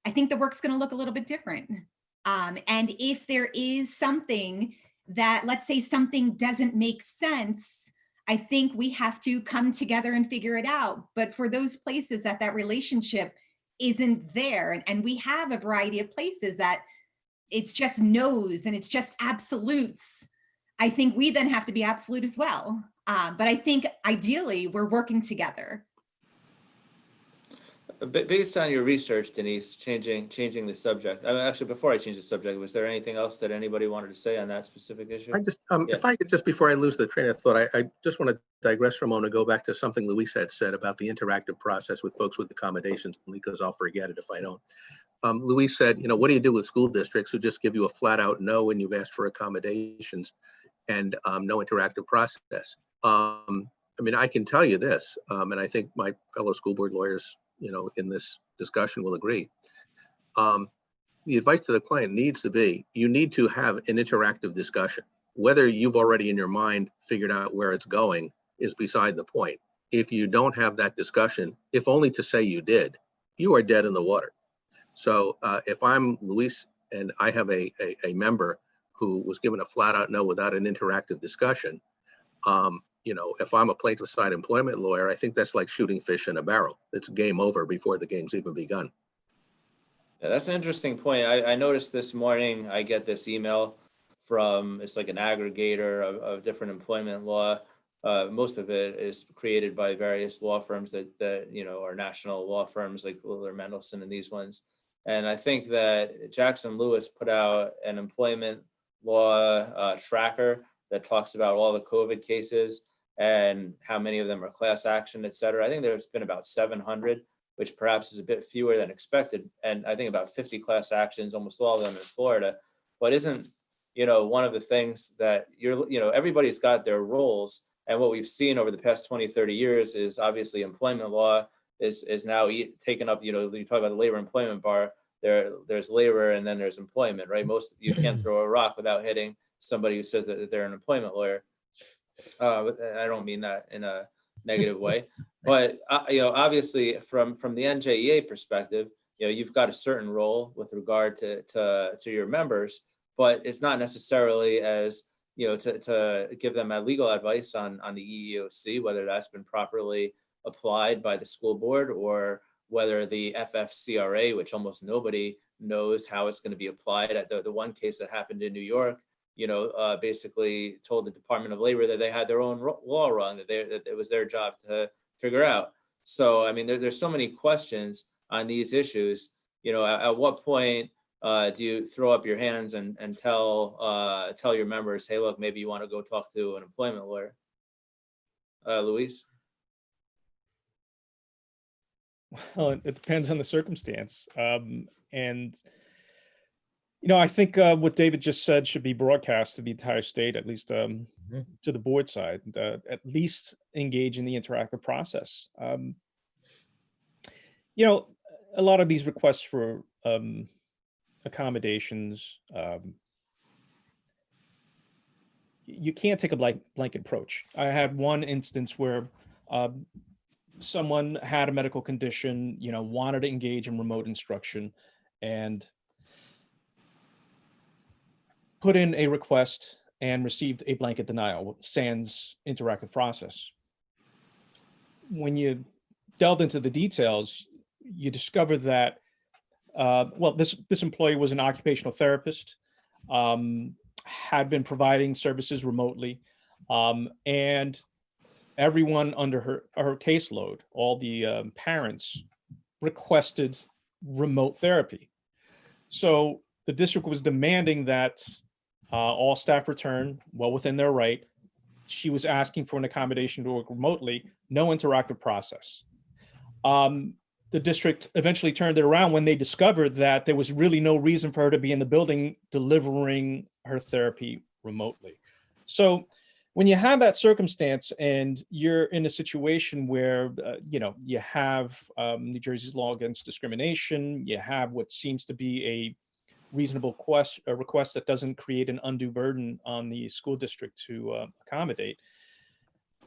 I think the work's going to look a little bit different. And if there is something that, let's say something doesn't make sense, I think we have to come together and figure it out. But for those places that relationship isn't there, and we have a variety of places that it's just no's and it's just absolutes, I think we then have to be absolute as well. But I think ideally we're working together. Based on your research, Denise, changing the subject. Actually, before I change the subject, was there anything else that anybody wanted to say on that specific issue? I just, Yeah. if I could, just before I lose the train of thought, I just want to digress for a moment and go back to something Luis had said about the interactive process with folks with accommodations, because I'll forget it if I don't. Luis said, what do you do with school districts who just give you a flat out no when you've asked for accommodations and no interactive process? I mean, I can tell you this, and I think my fellow school board lawyers, in this discussion will agree. The advice to the client needs to be, you need to have an interactive discussion. Whether you've already in your mind figured out where it's going is beside the point. If you don't have that discussion, if only to say you did, you are dead in the water. So if I'm Luis and I have a member who was given a flat out no without an interactive discussion, if I'm a plaintiff side employment lawyer, I think that's like shooting fish in a barrel. It's game over before the game's even begun. Yeah, that's an interesting point. I noticed this morning, I get this email from, it's like an aggregator of different employment law. Most of it is created by various law firms that are national law firms like Liller Mendelson and these ones. And I think that Jackson Lewis put out an employment law tracker that talks about all the COVID cases and how many of them are class action, et cetera. I think there's been about 700, which perhaps is a bit fewer than expected. And I think about 50 class actions, almost all of them in Florida. But isn't, one of the things that everybody's got their roles. And what we've seen over the past 20, 30 years is obviously employment law is now taken up, you talk about the labor employment bar, there's labor and then there's employment, right? You can't throw a rock without hitting somebody who says that they're an employment lawyer. But I don't mean that in a negative way. But obviously, from the NJEA perspective, you've got a certain role with regard to your members, but it's not necessarily as to give them a legal advice on the EEOC, whether that's been properly applied by the school board, or whether the FFCRA, which almost nobody knows how it's going to be applied. At the one case that happened in New York, basically told the Department of Labor that they had their own law wrong, that it was their job to figure out. So, I mean, there's so many questions on these issues. At what point do you throw up your hands and tell your members, hey, look, maybe you want to go talk to an employment lawyer? Luis? Well, it depends on the circumstance. And I think what David just said should be broadcast to the entire state, at least to the board side, at least engage in the interactive process. A lot of these requests for accommodations, you can't take a blanket approach. I had one instance where someone had a medical condition, wanted to engage in remote instruction, and put in a request and received a blanket denial, sans interactive process. When you delved into the details, you discover that, this employee was an occupational therapist, had been providing services remotely, and everyone under her caseload, all the parents, requested remote therapy. So the district was demanding that all staff return well within their right. She was asking for an accommodation to work remotely, no interactive process. The district eventually turned it around when they discovered that there was really no reason for her to be in the building delivering her therapy remotely. So when you have that circumstance and you're in a situation where, you have New Jersey's law against discrimination, you have what seems to be a reasonable request that doesn't create an undue burden on the school district to accommodate.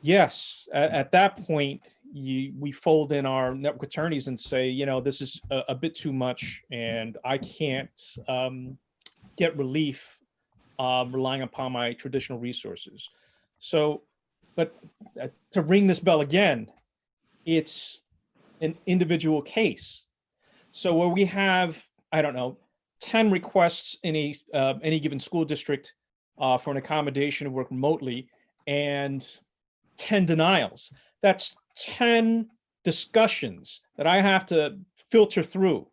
Yes, at that point, we fold in our network attorneys and say, this is a bit too much, and I can't get relief relying upon my traditional resources. So, but to ring this bell again, it's an individual case. So where we have, 10 requests in any given school district for an accommodation to work remotely, and 10 denials, that's 10 discussions that I have to filter through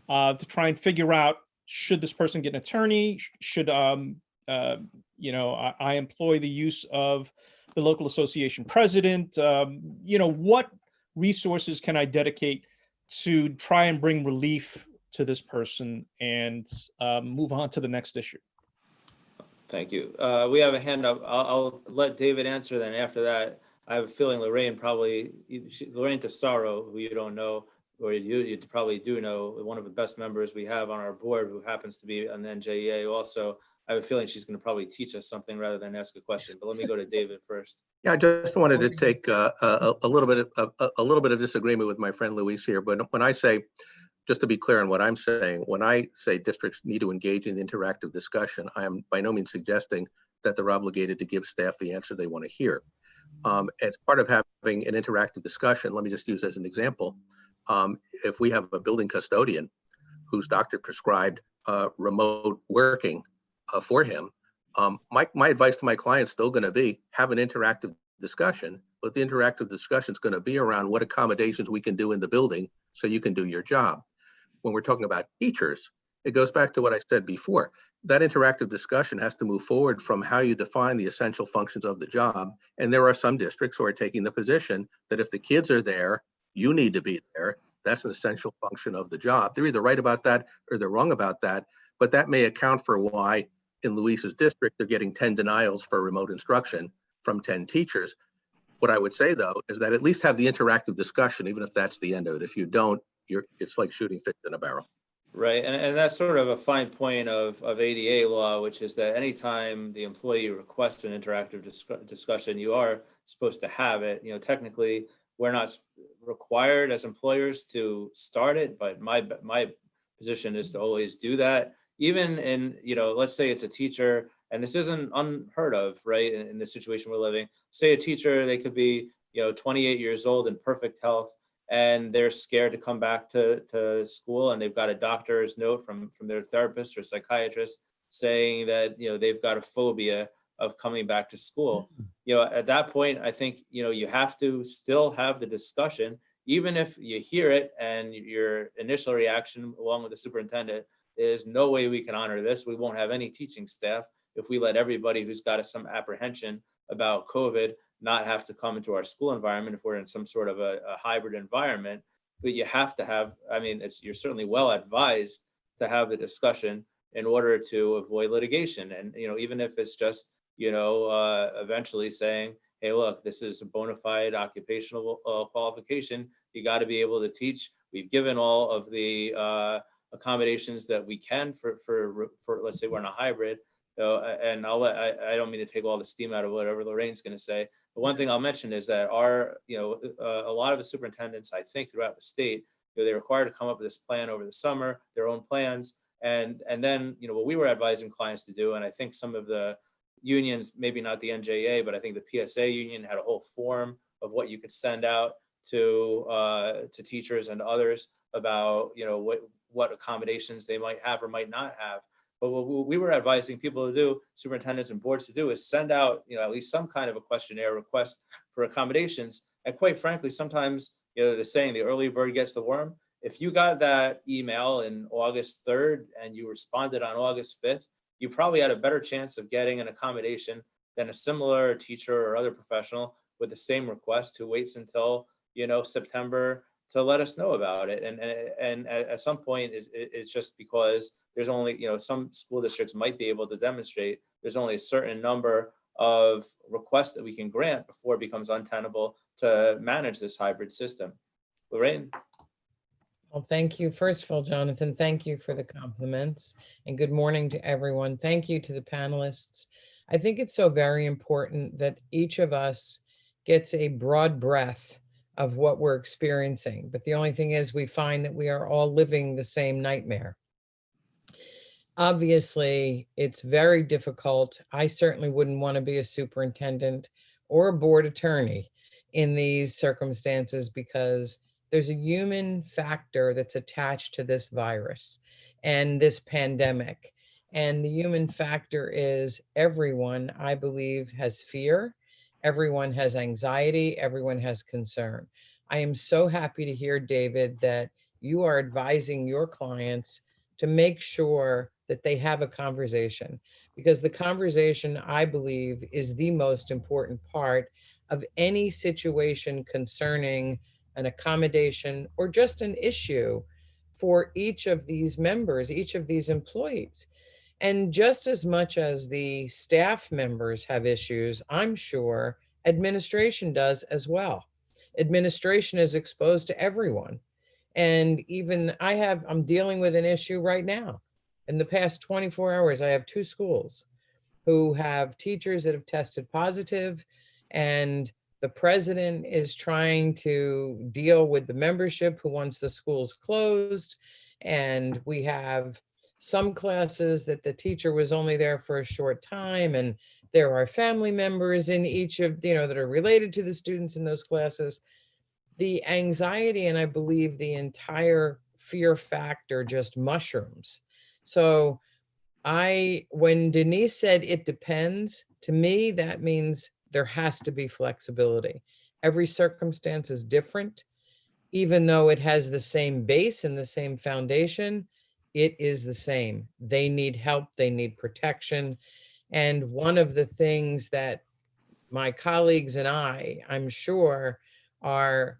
to try and figure out, should this person get an attorney? Should I employ the use of the local association president? What resources can I dedicate to try and bring relief to this person and move on to the next issue? Thank you. We have a hand up. I'll let David answer. Then after that, I have a feeling Lorraine Tesaro, who you don't know, or you probably do know, one of the best members we have on our board, who happens to be on the NJEA also. I have a feeling she's going to probably teach us something rather than ask a question. But let me go to David first. Yeah, I just wanted to take a little bit of disagreement with my friend Luis here. But when I say, just to be clear on what I'm saying, when I say districts need to engage in the interactive discussion, I am by no means suggesting that they're obligated to give staff the answer they want to hear. As part of having an interactive discussion, let me just use as an example, if we have a building custodian whose doctor prescribed remote working for him, my advice to my client is still going to be, have an interactive discussion, but the interactive discussion is going to be around what accommodations we can do in the building so you can do your job. When we're talking about teachers, it goes back to what I said before. That interactive discussion has to move forward from how you define the essential functions of the job. And there are some districts who are taking the position that if the kids are there, you need to be there. That's an essential function of the job. They're either right about that or they're wrong about that, but that may account for why in Luis's district, they're getting 10 denials for remote instruction from 10 teachers. What I would say though, is that at least have the interactive discussion, even if that's the end of it. If you don't, it's like shooting fish in a barrel. Right, and that's sort of a fine point of ADA law, which is that anytime the employee requests an interactive discussion, you are supposed to have it. Technically, We're not required as employers to start it, but my position is to always do that. Even in, let's say it's a teacher, and this isn't unheard of, right? In the situation we're living, say a teacher, they could be, 28 years old in perfect health, and they're scared to come back to school, and they've got a doctor's note from their therapist or psychiatrist saying that, they've got a phobia of coming back to school. At that point, I think, you have to still have the discussion, even if you hear it and your initial reaction along with the superintendent is no way we can honor this. We won't have any teaching staff if we let everybody who's got some apprehension about COVID not have to come into our school environment if we're in some sort of a hybrid environment. But you have to have, you're certainly well advised to have the discussion in order to avoid litigation. And, even if it's just, eventually saying, hey, look, this is a bona fide occupational qualification. You got to be able to teach. We've given all of the accommodations that we can for let's say we're in a hybrid. And I don't mean to take all the steam out of whatever Lorraine's going to say. But one thing I'll mention is that a lot of the superintendents, I think throughout the state, they're required to come up with this plan over the summer, their own plans. And then, what we were advising clients to do, and I think some of the unions, maybe not the NJEA, but I think the PSA union had a whole form of what you could send out to teachers and others about, what accommodations they might have or might not have. But what we were advising people to do, superintendents and boards to do, is send out, at least some kind of a questionnaire request for accommodations. And quite frankly, sometimes, they're saying the early bird gets the worm. If you got that email in August 3rd and you responded on August 5th, you probably had a better chance of getting an accommodation than a similar teacher or other professional with the same request who waits until, September to let us know about it. And at some point, it's just because there's only, some school districts might be able to demonstrate there's only a certain number of requests that we can grant before it becomes untenable to manage this hybrid system. Lorraine? Well, thank you. First of all, Jonathan, thank you for the compliments and good morning to everyone. Thank you to the panelists. I think it's so very important that each of us gets a broad breadth of what we're experiencing. But the only thing is we find that we are all living the same nightmare. Obviously, it's very difficult. I certainly wouldn't want to be a superintendent or a board attorney in these circumstances because there's a human factor that's attached to this virus and this pandemic. And the human factor is everyone, I believe, has fear. Everyone has anxiety. Everyone has concern. I am so happy to hear, David, that you are advising your clients to make sure that they have a conversation, because the conversation, I believe, is the most important part of any situation concerning an accommodation or just an issue for each of these members, each of these employees. And just as much as the staff members have issues, I'm sure administration does as well. Administration is exposed to everyone. And even I'm dealing with an issue right now. In the past 24 hours, I have 2 schools who have teachers that have tested positive, and the president is trying to deal with the membership who wants the schools closed. And we have some classes that the teacher was only there for a short time, and there are family members in each of, that are related to the students in those classes. The anxiety, and I believe the entire fear factor just mushrooms. So when Denise said it depends, to me, that means there has to be flexibility. Every circumstance is different. Even though it has the same base and the same foundation, it is the same. They need help, they need protection. And one of the things that my colleagues and I'm sure, are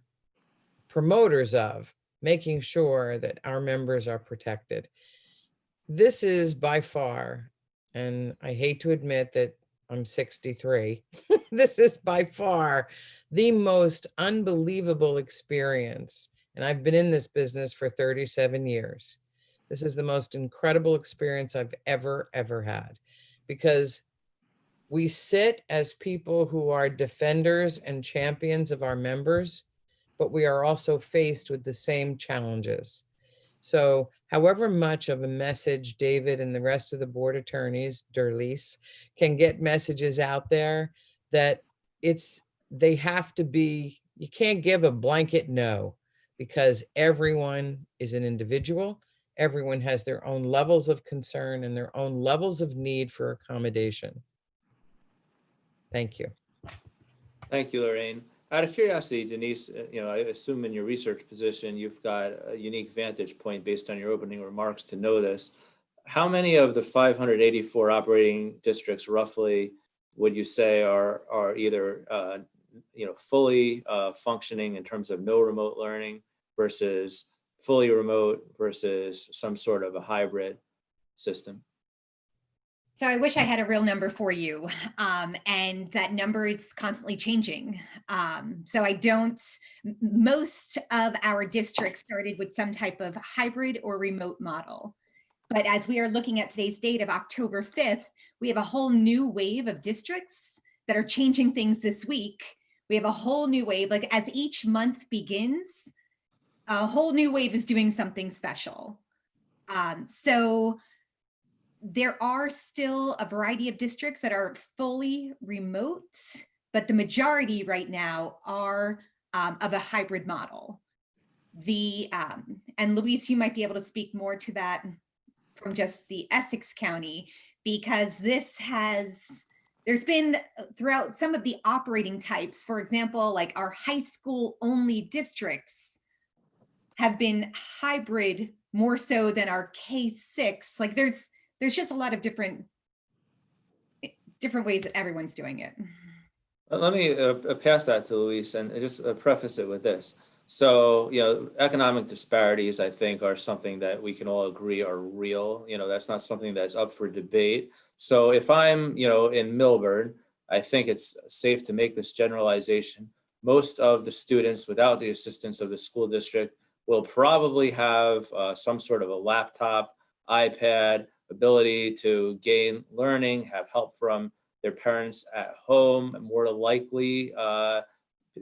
promoters of, making sure that our members are protected. This is by far, and I hate to admit that I'm 63, this is by far the most unbelievable experience. And I've been in this business for 37 years. This is the most incredible experience I've ever had, because we sit as people who are defenders and champions of our members, but we are also faced with the same challenges. So however much of a message David and the rest of the board attorneys, Derlise, can get messages out there, that they have to be, you can't give a blanket no, because everyone is an individual. Everyone has their own levels of concern and their own levels of need for accommodation. Thank you. Thank you, Lorraine. Out of curiosity, Denise, I assume in your research position, you've got a unique vantage point based on your opening remarks to know this. How many of the 584 operating districts roughly would you say are either fully functioning in terms of no remote learning versus fully remote versus some sort of a hybrid system? So I wish I had a real number for you, and that number is constantly changing. So most of our districts started with some type of hybrid or remote model. But as we are looking at today's date of October 5th, we have a whole new wave of districts that are changing things this week. We have a whole new wave, like as each month begins, a whole new wave is doing something special. So there are still a variety of districts that are fully remote, but the majority right now are of a hybrid model. And Louise, you might be able to speak more to that from just the Essex County, because there's been throughout some of the operating types, for example, like our high school only districts have been hybrid more so than our K-6. Like there's just a lot of different ways that everyone's doing it. Let me pass that to Luis and just preface it with this. So, economic disparities, I think, are something that we can all agree are real. That's not something that's up for debate. So if I'm, in Milburn, I think it's safe to make this generalization. Most of the students, without the assistance of the school district, will probably have some sort of a laptop, iPad, ability to gain learning, have help from their parents at home. More likely,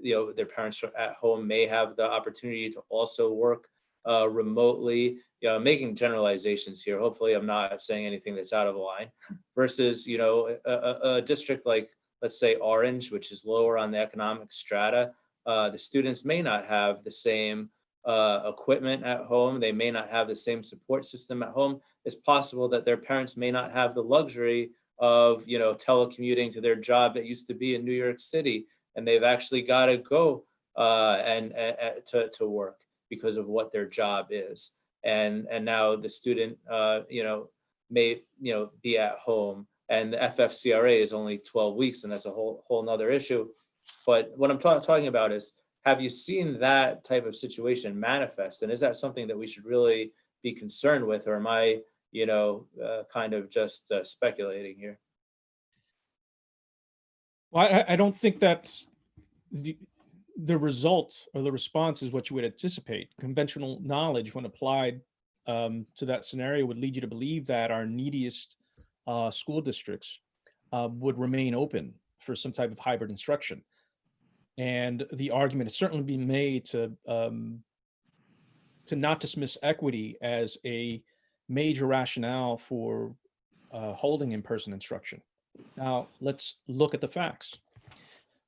their parents at home may have the opportunity to also work remotely. Making generalizations here. Hopefully, I'm not saying anything that's out of line. Versus, a district like, let's say, Orange, which is lower on the economic strata, the students may not have the same equipment at home. They may not have the same support system at home. It's possible that their parents may not have the luxury of, telecommuting to their job that used to be in New York City, and they've actually got to go to work because of what their job is. And now the student, may, be at home, and the FFCRA is only 12 weeks, and that's a whole nother issue. But what I'm talking about is, have you seen that type of situation manifest? And is that something that we should really be concerned with, or am I, kind of just speculating here? Well, I don't think that the result or the response is what you would anticipate. Conventional knowledge, when applied to that scenario, would lead you to believe that our neediest school districts would remain open for some type of hybrid instruction. And the argument has certainly been made to not dismiss equity as a major rationale for holding in-person instruction. Now, let's look at the facts.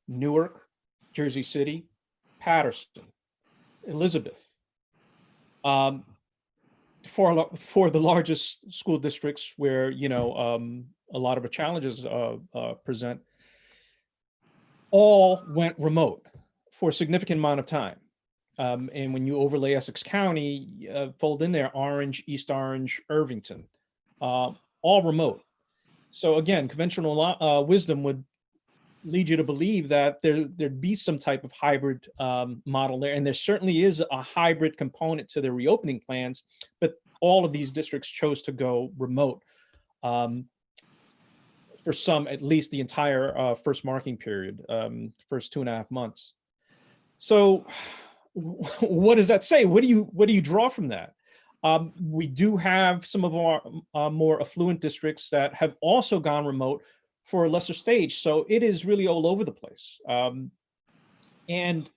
Newark, Jersey City, Patterson, Elizabeth, for the largest school districts where, a lot of the challenges present, all went remote for a significant amount of time. And when you overlay Essex County, fold in there Orange, East Orange, Irvington, all remote. So again, conventional wisdom would lead you to believe that there'd be some type of hybrid model there. And there certainly is a hybrid component to their reopening plans, but all of these districts chose to go remote. For some, at least the entire first marking period, first 2.5 months. So what does that say? What do you draw from that? We do have some of our more affluent districts that have also gone remote for a lesser stage. So it is really all over the place. And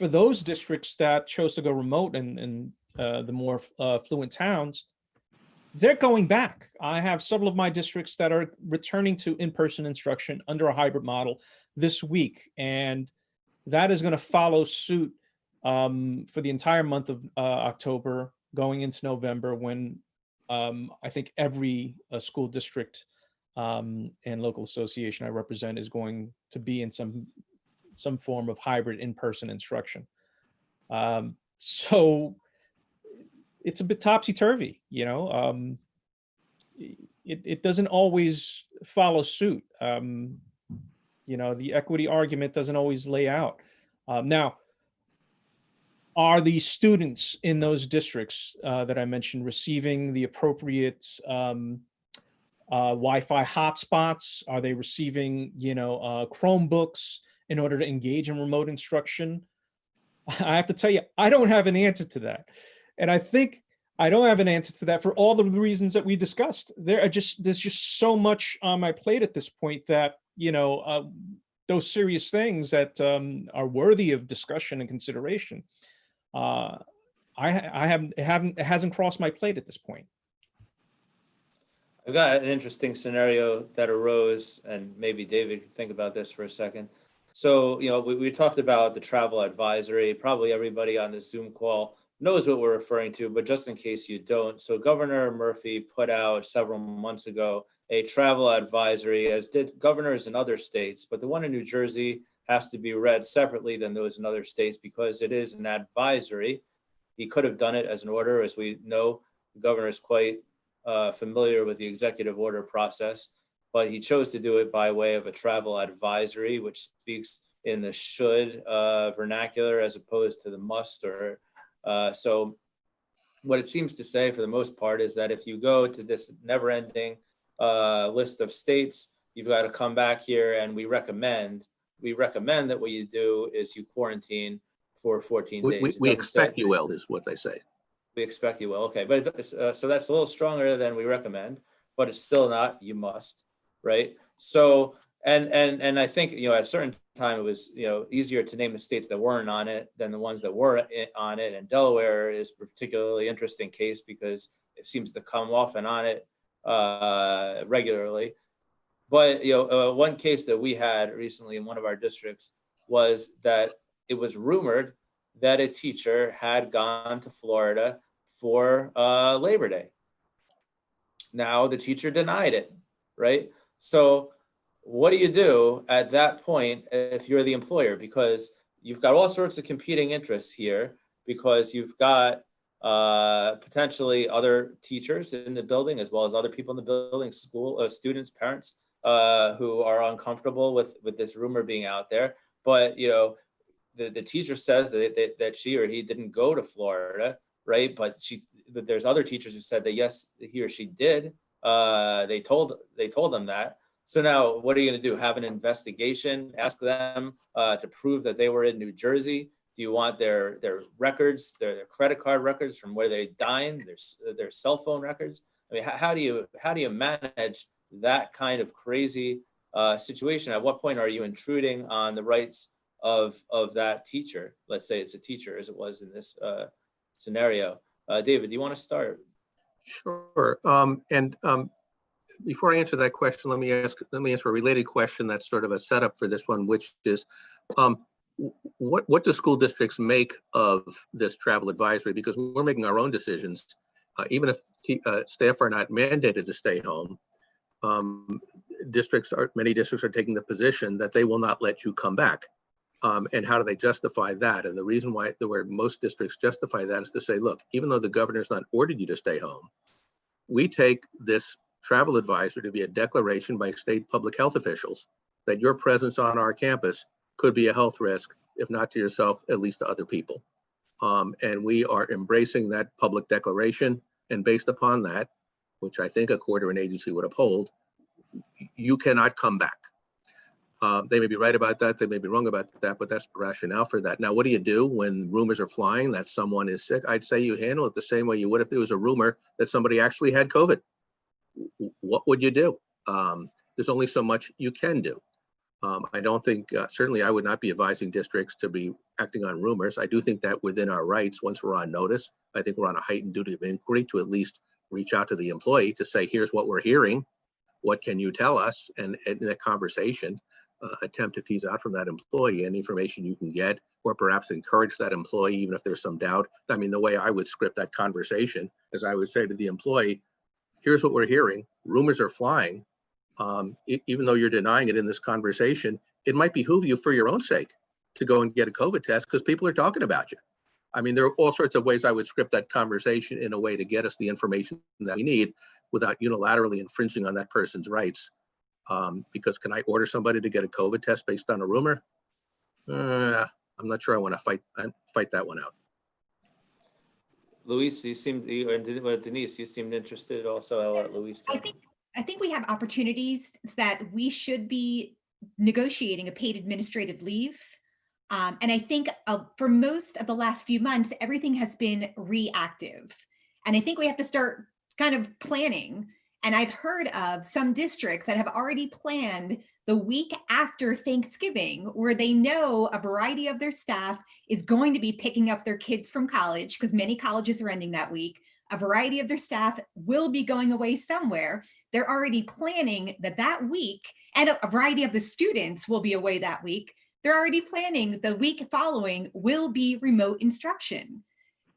for those districts that chose to go remote and the more affluent towns, they're going back. I have several of my districts that are returning to in-person instruction under a hybrid model this week, and that is going to follow suit for the entire month of October, going into November, when I think every school district and local association I represent is going to be in some form of hybrid in-person instruction. So it's a bit topsy-turvy, you know. It doesn't always follow suit. You know, the equity argument doesn't always lay out. Now, are the students in those districts that I mentioned receiving the appropriate Wi-Fi hotspots? Are they receiving, you know, Chromebooks in order to engage in remote instruction? I have to tell you, I don't have an answer to that. And I think I don't have an answer to that for all the reasons that we discussed. There's just so much on my plate at this point that, you know, those serious things that are worthy of discussion and consideration. It hasn't crossed my plate at this point. I've got an interesting scenario that arose, and maybe David can think about this for a second. So, you know, we talked about the travel advisory. Probably everybody on this Zoom call knows what we're referring to, but just in case you don't. So Governor Murphy put out several months ago a travel advisory, as did governors in other states, but the one in New Jersey has to be read separately than those in other states because it is an advisory. He could have done it as an order. As we know, the governor is quite familiar with the executive order process, but he chose to do it by way of a travel advisory, which speaks in the should vernacular as opposed to the must. Or so what it seems to say for the most part is that if you go to this never-ending list of states, you've got to come back here, and we recommend that what you do is you quarantine for 14 days. We expect you will, is what they say. We expect you will. Okay, but so that's a little stronger than we recommend, but it's still not you must, right? So and I think, you know, at a certain time it was, you know, easier to name the states that weren't on it than the ones that were on it. And Delaware is a particularly interesting case because it seems to come off and on it regularly. But, you know, one case that we had recently in one of our districts was that it was rumored that a teacher had gone to Florida for Labor Day. Now the teacher denied it, right? So what do you do at that point if you're the employer? Because you've got all sorts of competing interests here, because you've got potentially other teachers in the building, as well as other people in the building, school students, parents, who are uncomfortable with this rumor being out there. But, you know, the teacher says that she or he didn't go to Florida, right? But there's other teachers who said that yes, he or she did. They told them that. So now what are you going to do? Have an investigation? Ask them to prove that they were in New Jersey? Do you want their records, their credit card records from where they dined, their cell phone records? I mean, how do you manage that kind of crazy situation? At what point are you intruding on the rights of that teacher? Let's say it's a teacher, as it was in this scenario. David, do you want to start? Sure. Before I answer that question, let me answer a related question that's sort of a setup for this one, which is, what do school districts make of this travel advisory? Because we're making our own decisions, even if staff are not mandated to stay home. Many districts are taking the position that they will not let you come back. And how do they justify that? And the reason why most districts justify that is to say, look, even though the governor's not ordered you to stay home, we take this travel advisory to be a declaration by state public health officials that your presence on our campus could be a health risk, if not to yourself, at least to other people. And we are embracing that public declaration. And based upon that, which I think a court or an agency would uphold, you cannot come back. They may be right about that, they may be wrong about that, but that's the rationale for that. Now, what do you do when rumors are flying that someone is sick? I'd say you handle it the same way you would if there was a rumor that somebody actually had COVID. What would you do? There's only so much you can do. I don't think, certainly I would not be advising districts to be acting on rumors. I do think that within our rights, once we're on notice, I think we're on a heightened duty of inquiry to at least reach out to the employee to say, here's what we're hearing. What can you tell us? And in that conversation, attempt to tease out from that employee any information you can get, or perhaps encourage that employee, even if there's some doubt. I mean, the way I would script that conversation is I would say to the employee, here's what we're hearing. Rumors are flying. Even though you're denying it in this conversation, it might behoove you for your own sake to go and get a COVID test because people are talking about you. I mean, there are all sorts of ways I would script that conversation in a way to get us the information that we need without unilaterally infringing on that person's rights. Because can I order somebody to get a COVID test based on a rumor? I'm not sure I want to fight that one out. Luis, Denise, you seemed interested also. I'll let Luis talk. I think we have opportunities that we should be negotiating a paid administrative leave. And I think for most of the last few months, everything has been reactive. And I think we have to start kind of planning. And I've heard of some districts that have already planned the week after Thanksgiving, where they know a variety of their staff is going to be picking up their kids from college, because many colleges are ending that week. A variety of their staff will be going away somewhere. They're already planning that week, and a variety of the students will be away that week. They're already planning the week following will be remote instruction,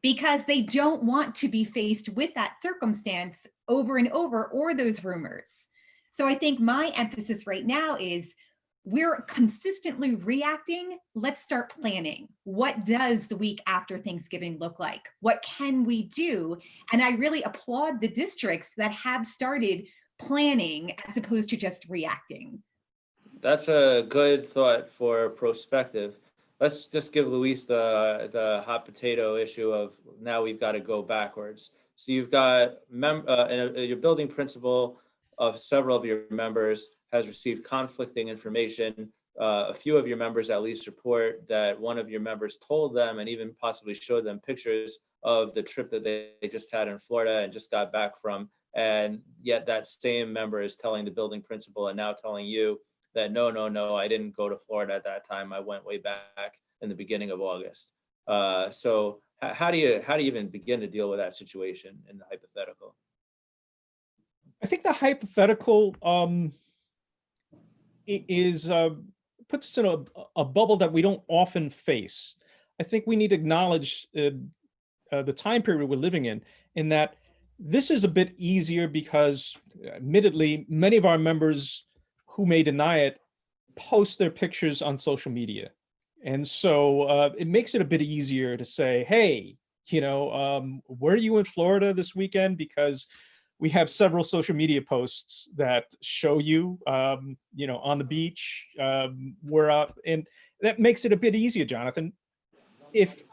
because they don't want to be faced with that circumstance over and over, or those rumors. So I think my emphasis right now is we're consistently reacting. Let's start planning. What does the week after Thanksgiving look like? What can we do? And I really applaud the districts that have started planning as opposed to just reacting. That's a good thought for perspective. Let's just give Luis the hot potato issue of now we've got to go backwards. So you've got your building principal of several of your members has received conflicting information. A few of your members at least report that one of your members told them and even possibly showed them pictures of the trip that they just had in Florida and just got back from. And yet that same member is telling the building principal and now telling you that no, I didn't go to Florida at that time. I went way back in the beginning of August. So how do you even begin to deal with that situation in the hypothetical? I think the hypothetical puts us in a bubble that we don't often face. I think we need to acknowledge the time period we're living in that this is a bit easier because, admittedly, many of our members who may deny it post their pictures on social media. And so it makes it a bit easier to say, hey, were you in Florida this weekend? Because we have several social media posts that show you, on the beach, we're up, and that makes it a bit easier, Jonathan. If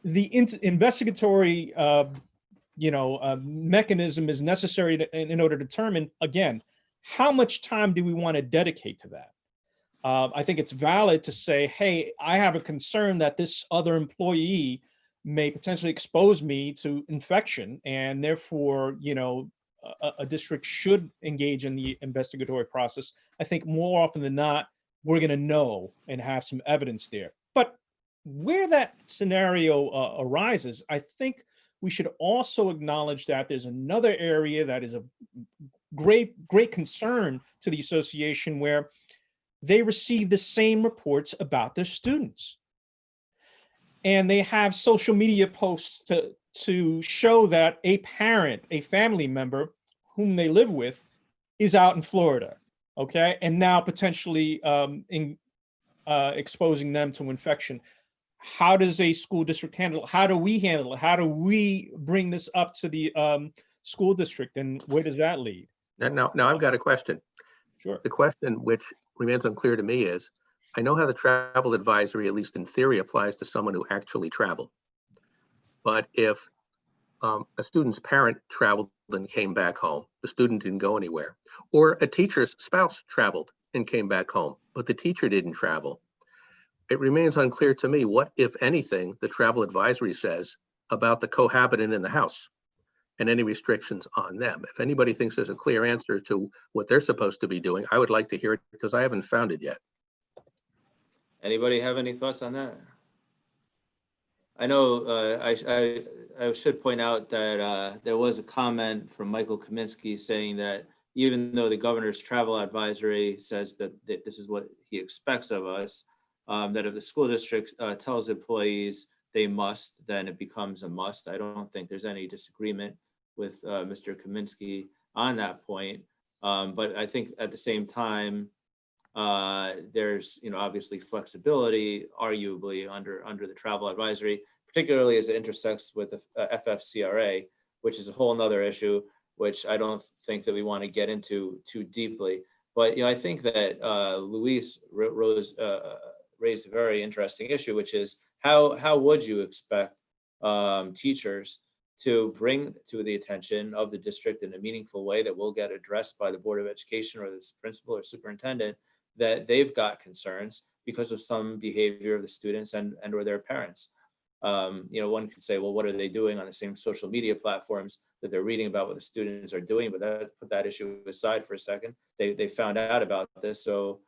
the investigatory, mechanism is necessary in order to determine, again, how much time do we want to dedicate to that? I think it's valid to say, hey, I have a concern that this other employee may potentially expose me to infection, and therefore, a district should engage in the investigatory process. I think more often than not, we're going to know and have some evidence there. But where that scenario arises, I think we should also acknowledge that there's another area that is of great concern to the association, where they receive the same reports about their students. And they have social media posts to show that a parent, a family member whom they live with is out in Florida, okay? And now potentially exposing them to infection. How does a school district handle it? How do we handle it? How do we bring this up to the school district, and where does that lead? Now I've got a question. Sure. The question, which remains unclear to me, is I know how the travel advisory, at least in theory, applies to someone who actually traveled. But if a student's parent traveled and came back home, the student didn't go anywhere, or a teacher's spouse traveled and came back home, but the teacher didn't travel, it remains unclear to me what, if anything, the travel advisory says about the cohabitant in the house. and any restrictions on them. If anybody thinks there's a clear answer to what they're supposed to be doing, I would like to hear it because I haven't found it yet. Anybody have any thoughts on that? I know I should point out that there was a comment from Michael Kaminsky saying that even though the governor's travel advisory says that this is what he expects of us, that if the school district tells employees they must, then it becomes a must. I don't think there's any disagreement with Mr. Kaminsky on that point. But I think at the same time, there's, obviously flexibility, arguably under the travel advisory, particularly as it intersects with the FFCRA, which is a whole nother issue, which I don't think that we want to get into too deeply. But I think that Luis raised a very interesting issue, which is how would you expect teachers to bring to the attention of the district in a meaningful way that will get addressed by the Board of Education or the principal or superintendent that they've got concerns because of some behavior of the students and or their parents. One could say, well, what are they doing on the same social media platforms that they're reading about what the students are doing? But put that issue aside for a second. They found out about this. So,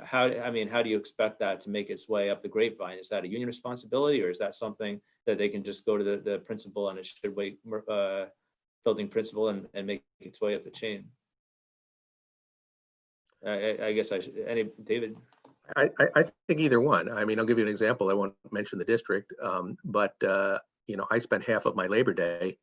how do you expect that to make its way up the grapevine? Is that a union responsibility, or is that something that they can just go to the principal and it should wait, building principal and make its way up the chain? I guess David. I think either one. I mean, I'll give you an example. I won't mention the district, but I spent half of my Labor Day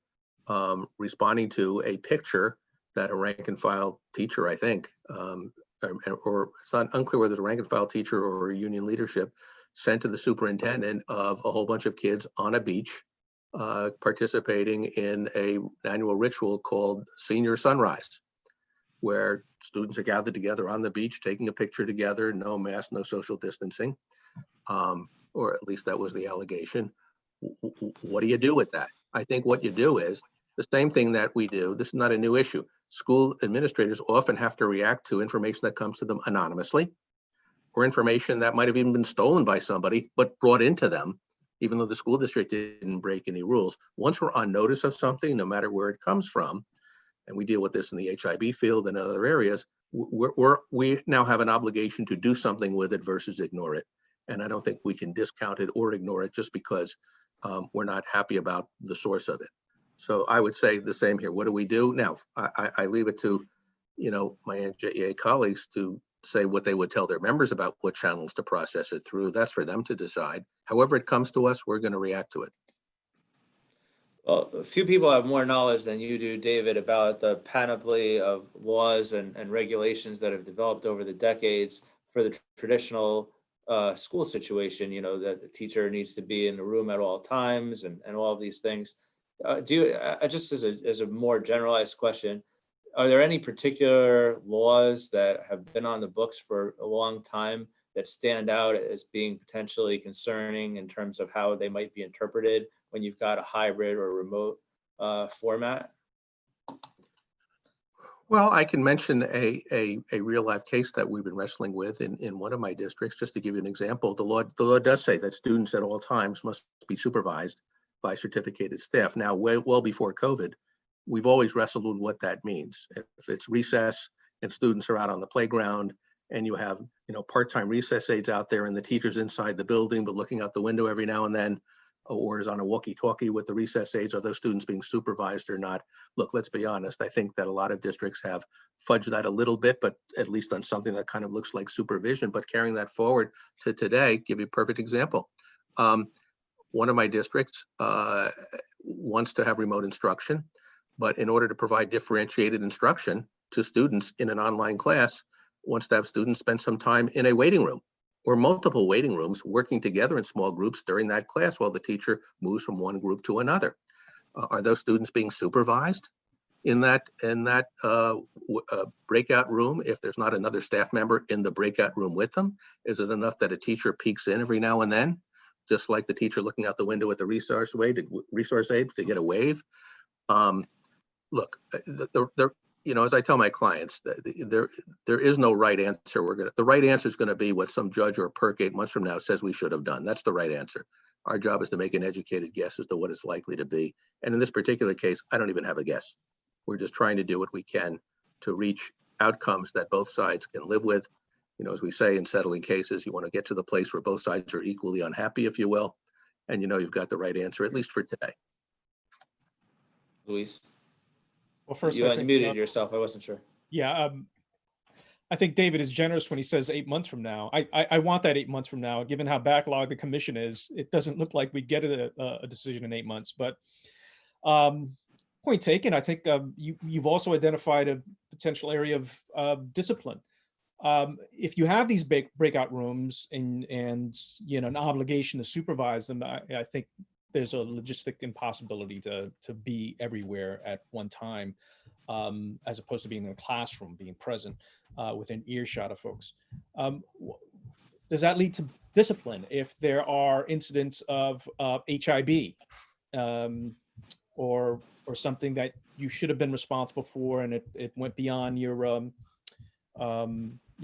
responding to a picture that a rank and file teacher, I think, or it's not unclear whether it's a rank and file teacher or union leadership, sent to the superintendent of a whole bunch of kids on a beach participating in an annual ritual called Senior Sunrise, where students are gathered together on the beach, taking a picture together, no mask, no social distancing, or at least that was the allegation. What do you do with that? I think what you do is the same thing that we do. This is not a new issue. School administrators often have to react to information that comes to them anonymously, or information that might have even been stolen by somebody, but brought into them, even though the school district didn't break any rules. Once we're on notice of something, no matter where it comes from, and we deal with this in the HIB field and other areas, we now have an obligation to do something with it versus ignore it. And I don't think we can discount it or ignore it just because we're not happy about the source of it. So I would say the same here. What do we do? Now, I leave it to, my NJEA colleagues to say what they would tell their members about what channels to process it through. That's for them to decide. However it comes to us, we're going to react to it. Well, a few people have more knowledge than you do, David, about the panoply of laws and regulations that have developed over the decades for the traditional school situation, that the teacher needs to be in the room at all times and all of these things. Just as a more generalized question, are there any particular laws that have been on the books for a long time that stand out as being potentially concerning in terms of how they might be interpreted when you've got a hybrid or remote format? Well, I can mention a real life case that we've been wrestling with in one of my districts. Just to give you an example, the law does say that students at all times must be supervised by certificated staff. Now, well before COVID, we've always wrestled with what that means. If it's recess and students are out on the playground and you have, part-time recess aides out there and the teacher's inside the building, but looking out the window every now and then, or is on a walkie-talkie with the recess aides, are those students being supervised or not? Look, let's be honest. I think that a lot of districts have fudged that a little bit, but at least on something that kind of looks like supervision. But carrying that forward to today, give you a perfect example. One of my districts wants to have remote instruction, but in order to provide differentiated instruction to students in an online class, wants to have students spend some time in a waiting room or multiple waiting rooms working together in small groups during that class while the teacher moves from one group to another. Are those students being supervised in that breakout room if there's not another staff member in the breakout room with them? Is it enough that a teacher peeks in every now and then, just like the teacher looking out the window at the resource aid to get a wave? Look, as I tell my clients, there is no right answer. The right answer is going to be what some judge or perk 8 months from now says we should have done. That's the right answer. Our job is to make an educated guess as to what it's likely to be. And in this particular case, I don't even have a guess. We're just trying to do what we can to reach outcomes that both sides can live with. You know, as we say in settling cases, you want to get to the place where both sides are equally unhappy, if you will, and you know you've got the right answer, at least for today. Luis, Well, first, you I think, unmuted yourself. I wasn't sure. yeah, I think David is generous when he says 8 months from now. I want that 8 months from now. Given how backlogged the commission is, it doesn't look like we get a decision in 8 months. But point taken. I think you've also identified a potential area of discipline. If you have these breakout rooms and you know an obligation to supervise them, I think there's a logistic impossibility to be everywhere at one time, as opposed to being in a classroom, being present within earshot of folks. Does that lead to discipline if there are incidents of HIB or something that you should have been responsible for and it went beyond your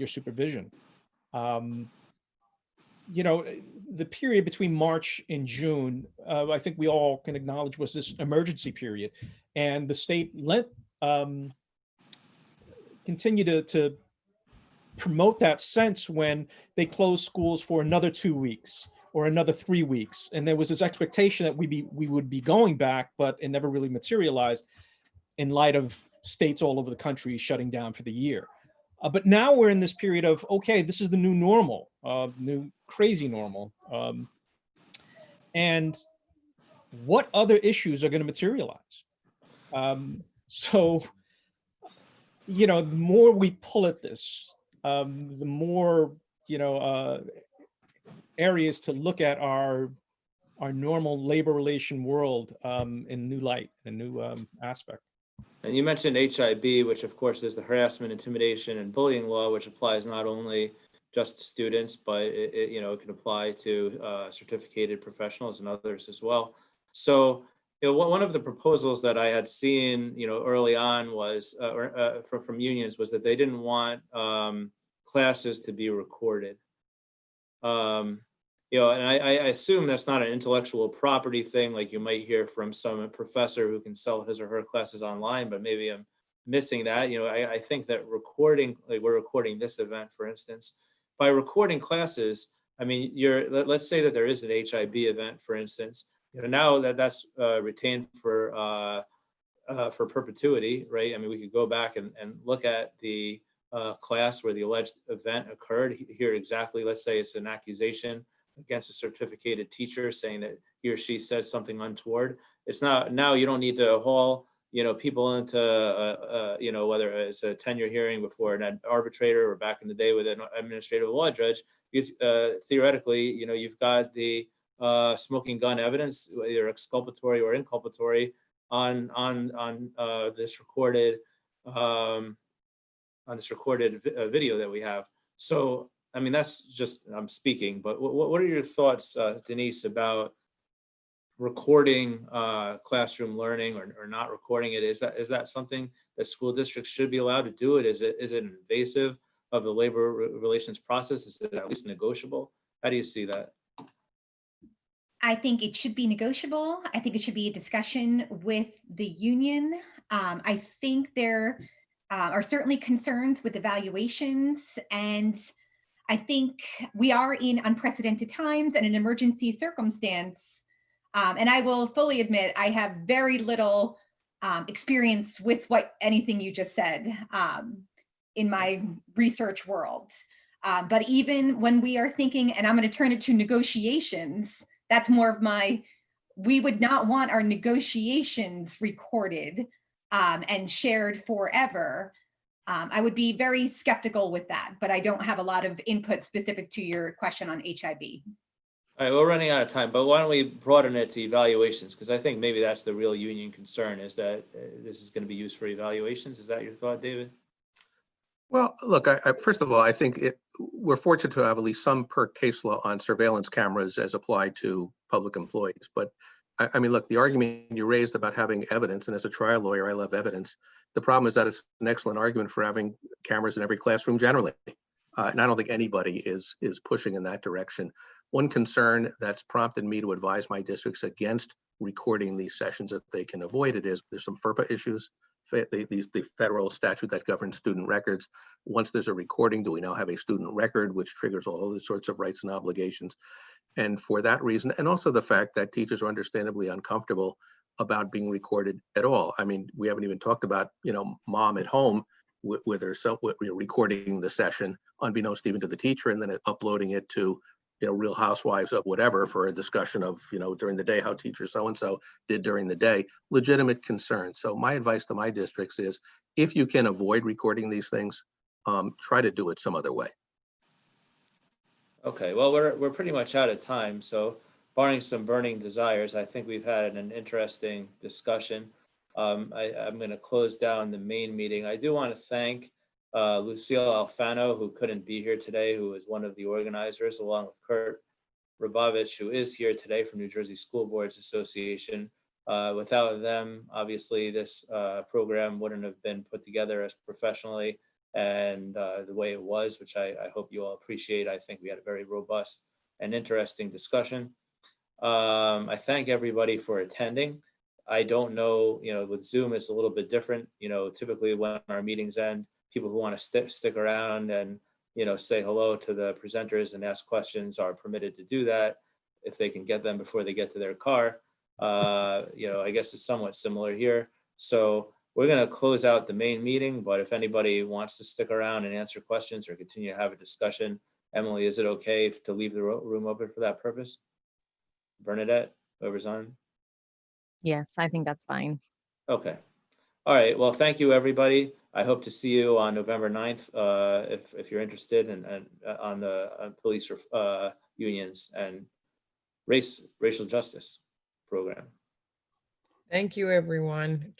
supervision? You know, the period between March and June, I think we all can acknowledge was this emergency period, and the state continue to promote that sense when they closed schools for another 2 weeks or another 3 weeks, and there was this expectation that we would be going back, but it never really materialized in light of states all over the country shutting down for the year. But now we're in this period of, okay, this is the new normal, new crazy normal. And what other issues are going to materialize? So, you know, the more we pull at this, the more, you know, areas to look at our normal labor relation world in new light, a new aspect. And you mentioned HIB, which of course is the harassment, intimidation, and bullying law, which applies not only just to students, but it can apply to certificated professionals and others as well. So, you know, one of the proposals that I had seen, you know, early on was from unions was that they didn't want classes to be recorded. You know, and I assume that's not an intellectual property thing, like you might hear from some professor who can sell his or her classes online, but maybe I'm missing that. You know, I think that recording, like we're recording this event, for instance, by recording classes, I mean, let's say that there is an HIB event, for instance, you know, now that's retained for perpetuity, right? I mean, we could go back and look at the class where the alleged event occurred, hear exactly, let's say it's an accusation against a certificated teacher saying that he or she said something untoward. It's not, now you don't need to haul, you know, people into, you know, whether it's a tenure hearing before an arbitrator or back in the day with an administrative law judge, because theoretically, you know, you've got the smoking gun evidence, either exculpatory or inculpatory on this recorded video that we have. So, I mean, that's just, I'm speaking, but what are your thoughts, Denise, about recording classroom learning or not recording it? Is that something that school districts should be allowed to do? Is it invasive of the labor relations process? Is it at least negotiable? How do you see that? I think it should be negotiable. I think it should be a discussion with the union. I think there are certainly concerns with evaluations, and I think we are in unprecedented times and an emergency circumstance. And I will fully admit, I have very little experience with anything you just said in my research world. But even when we are thinking, and I'm going to turn it to negotiations, that's more of we would not want our negotiations recorded and shared forever. I would be very skeptical with that, but I don't have a lot of input specific to your question on HIB. All right, we're running out of time, but why don't we broaden it to evaluations? Because I think maybe that's the real union concern, is that this is going to be used for evaluations. Is that your thought, David? Well, look, first of all, I think we're fortunate to have at least some per case law on surveillance cameras as applied to public employees. But I mean, look, the argument you raised about having evidence, and as a trial lawyer, I love evidence. The problem is that it's an excellent argument for having cameras in every classroom generally. And I don't think anybody is pushing in that direction. One concern that's prompted me to advise my districts against recording these sessions if they can avoid it is there's some FERPA issues, the federal statute that governs student records. Once there's a recording, do we now have a student record, which triggers all of these sorts of rights and obligations? And for that reason, and also the fact that teachers are understandably uncomfortable about being recorded at all. I mean, we haven't even talked about, mom at home with herself, recording the session unbeknownst even to the teacher, and then uploading it to, Real Housewives of whatever for a discussion of, during the day, how teacher so-and-so did during the day, legitimate concern. So my advice to my districts is, if you can avoid recording these things, try to do it some other way. Okay, well, we're pretty much out of time, so barring some burning desires, I think we've had an interesting discussion. I'm going to close down the main meeting. I do want to thank Lucille Alfano, who couldn't be here today, who is one of the organizers, along with Kurt Rabovich, who is here today from New Jersey School Boards Association. Without them, obviously, this program wouldn't have been put together as professionally and the way it was, which I hope you all appreciate. I think we had a very robust and interesting discussion. I thank everybody for attending. I don't know, with Zoom, it's a little bit different. Typically when our meetings end, people who want to stick around and, say hello to the presenters and ask questions are permitted to do that if they can get them before they get to their car. I guess it's somewhat similar here. So we're going to close out the main meeting, but if anybody wants to stick around and answer questions or continue to have a discussion, Emily, is it okay to leave the room open for that purpose? Bernadette, whoever's on? Yes, I think that's fine. Okay. All right. Well, thank you, everybody. I hope to see you on November 9th, if you're interested and on the police unions and racial justice program. Thank you, everyone.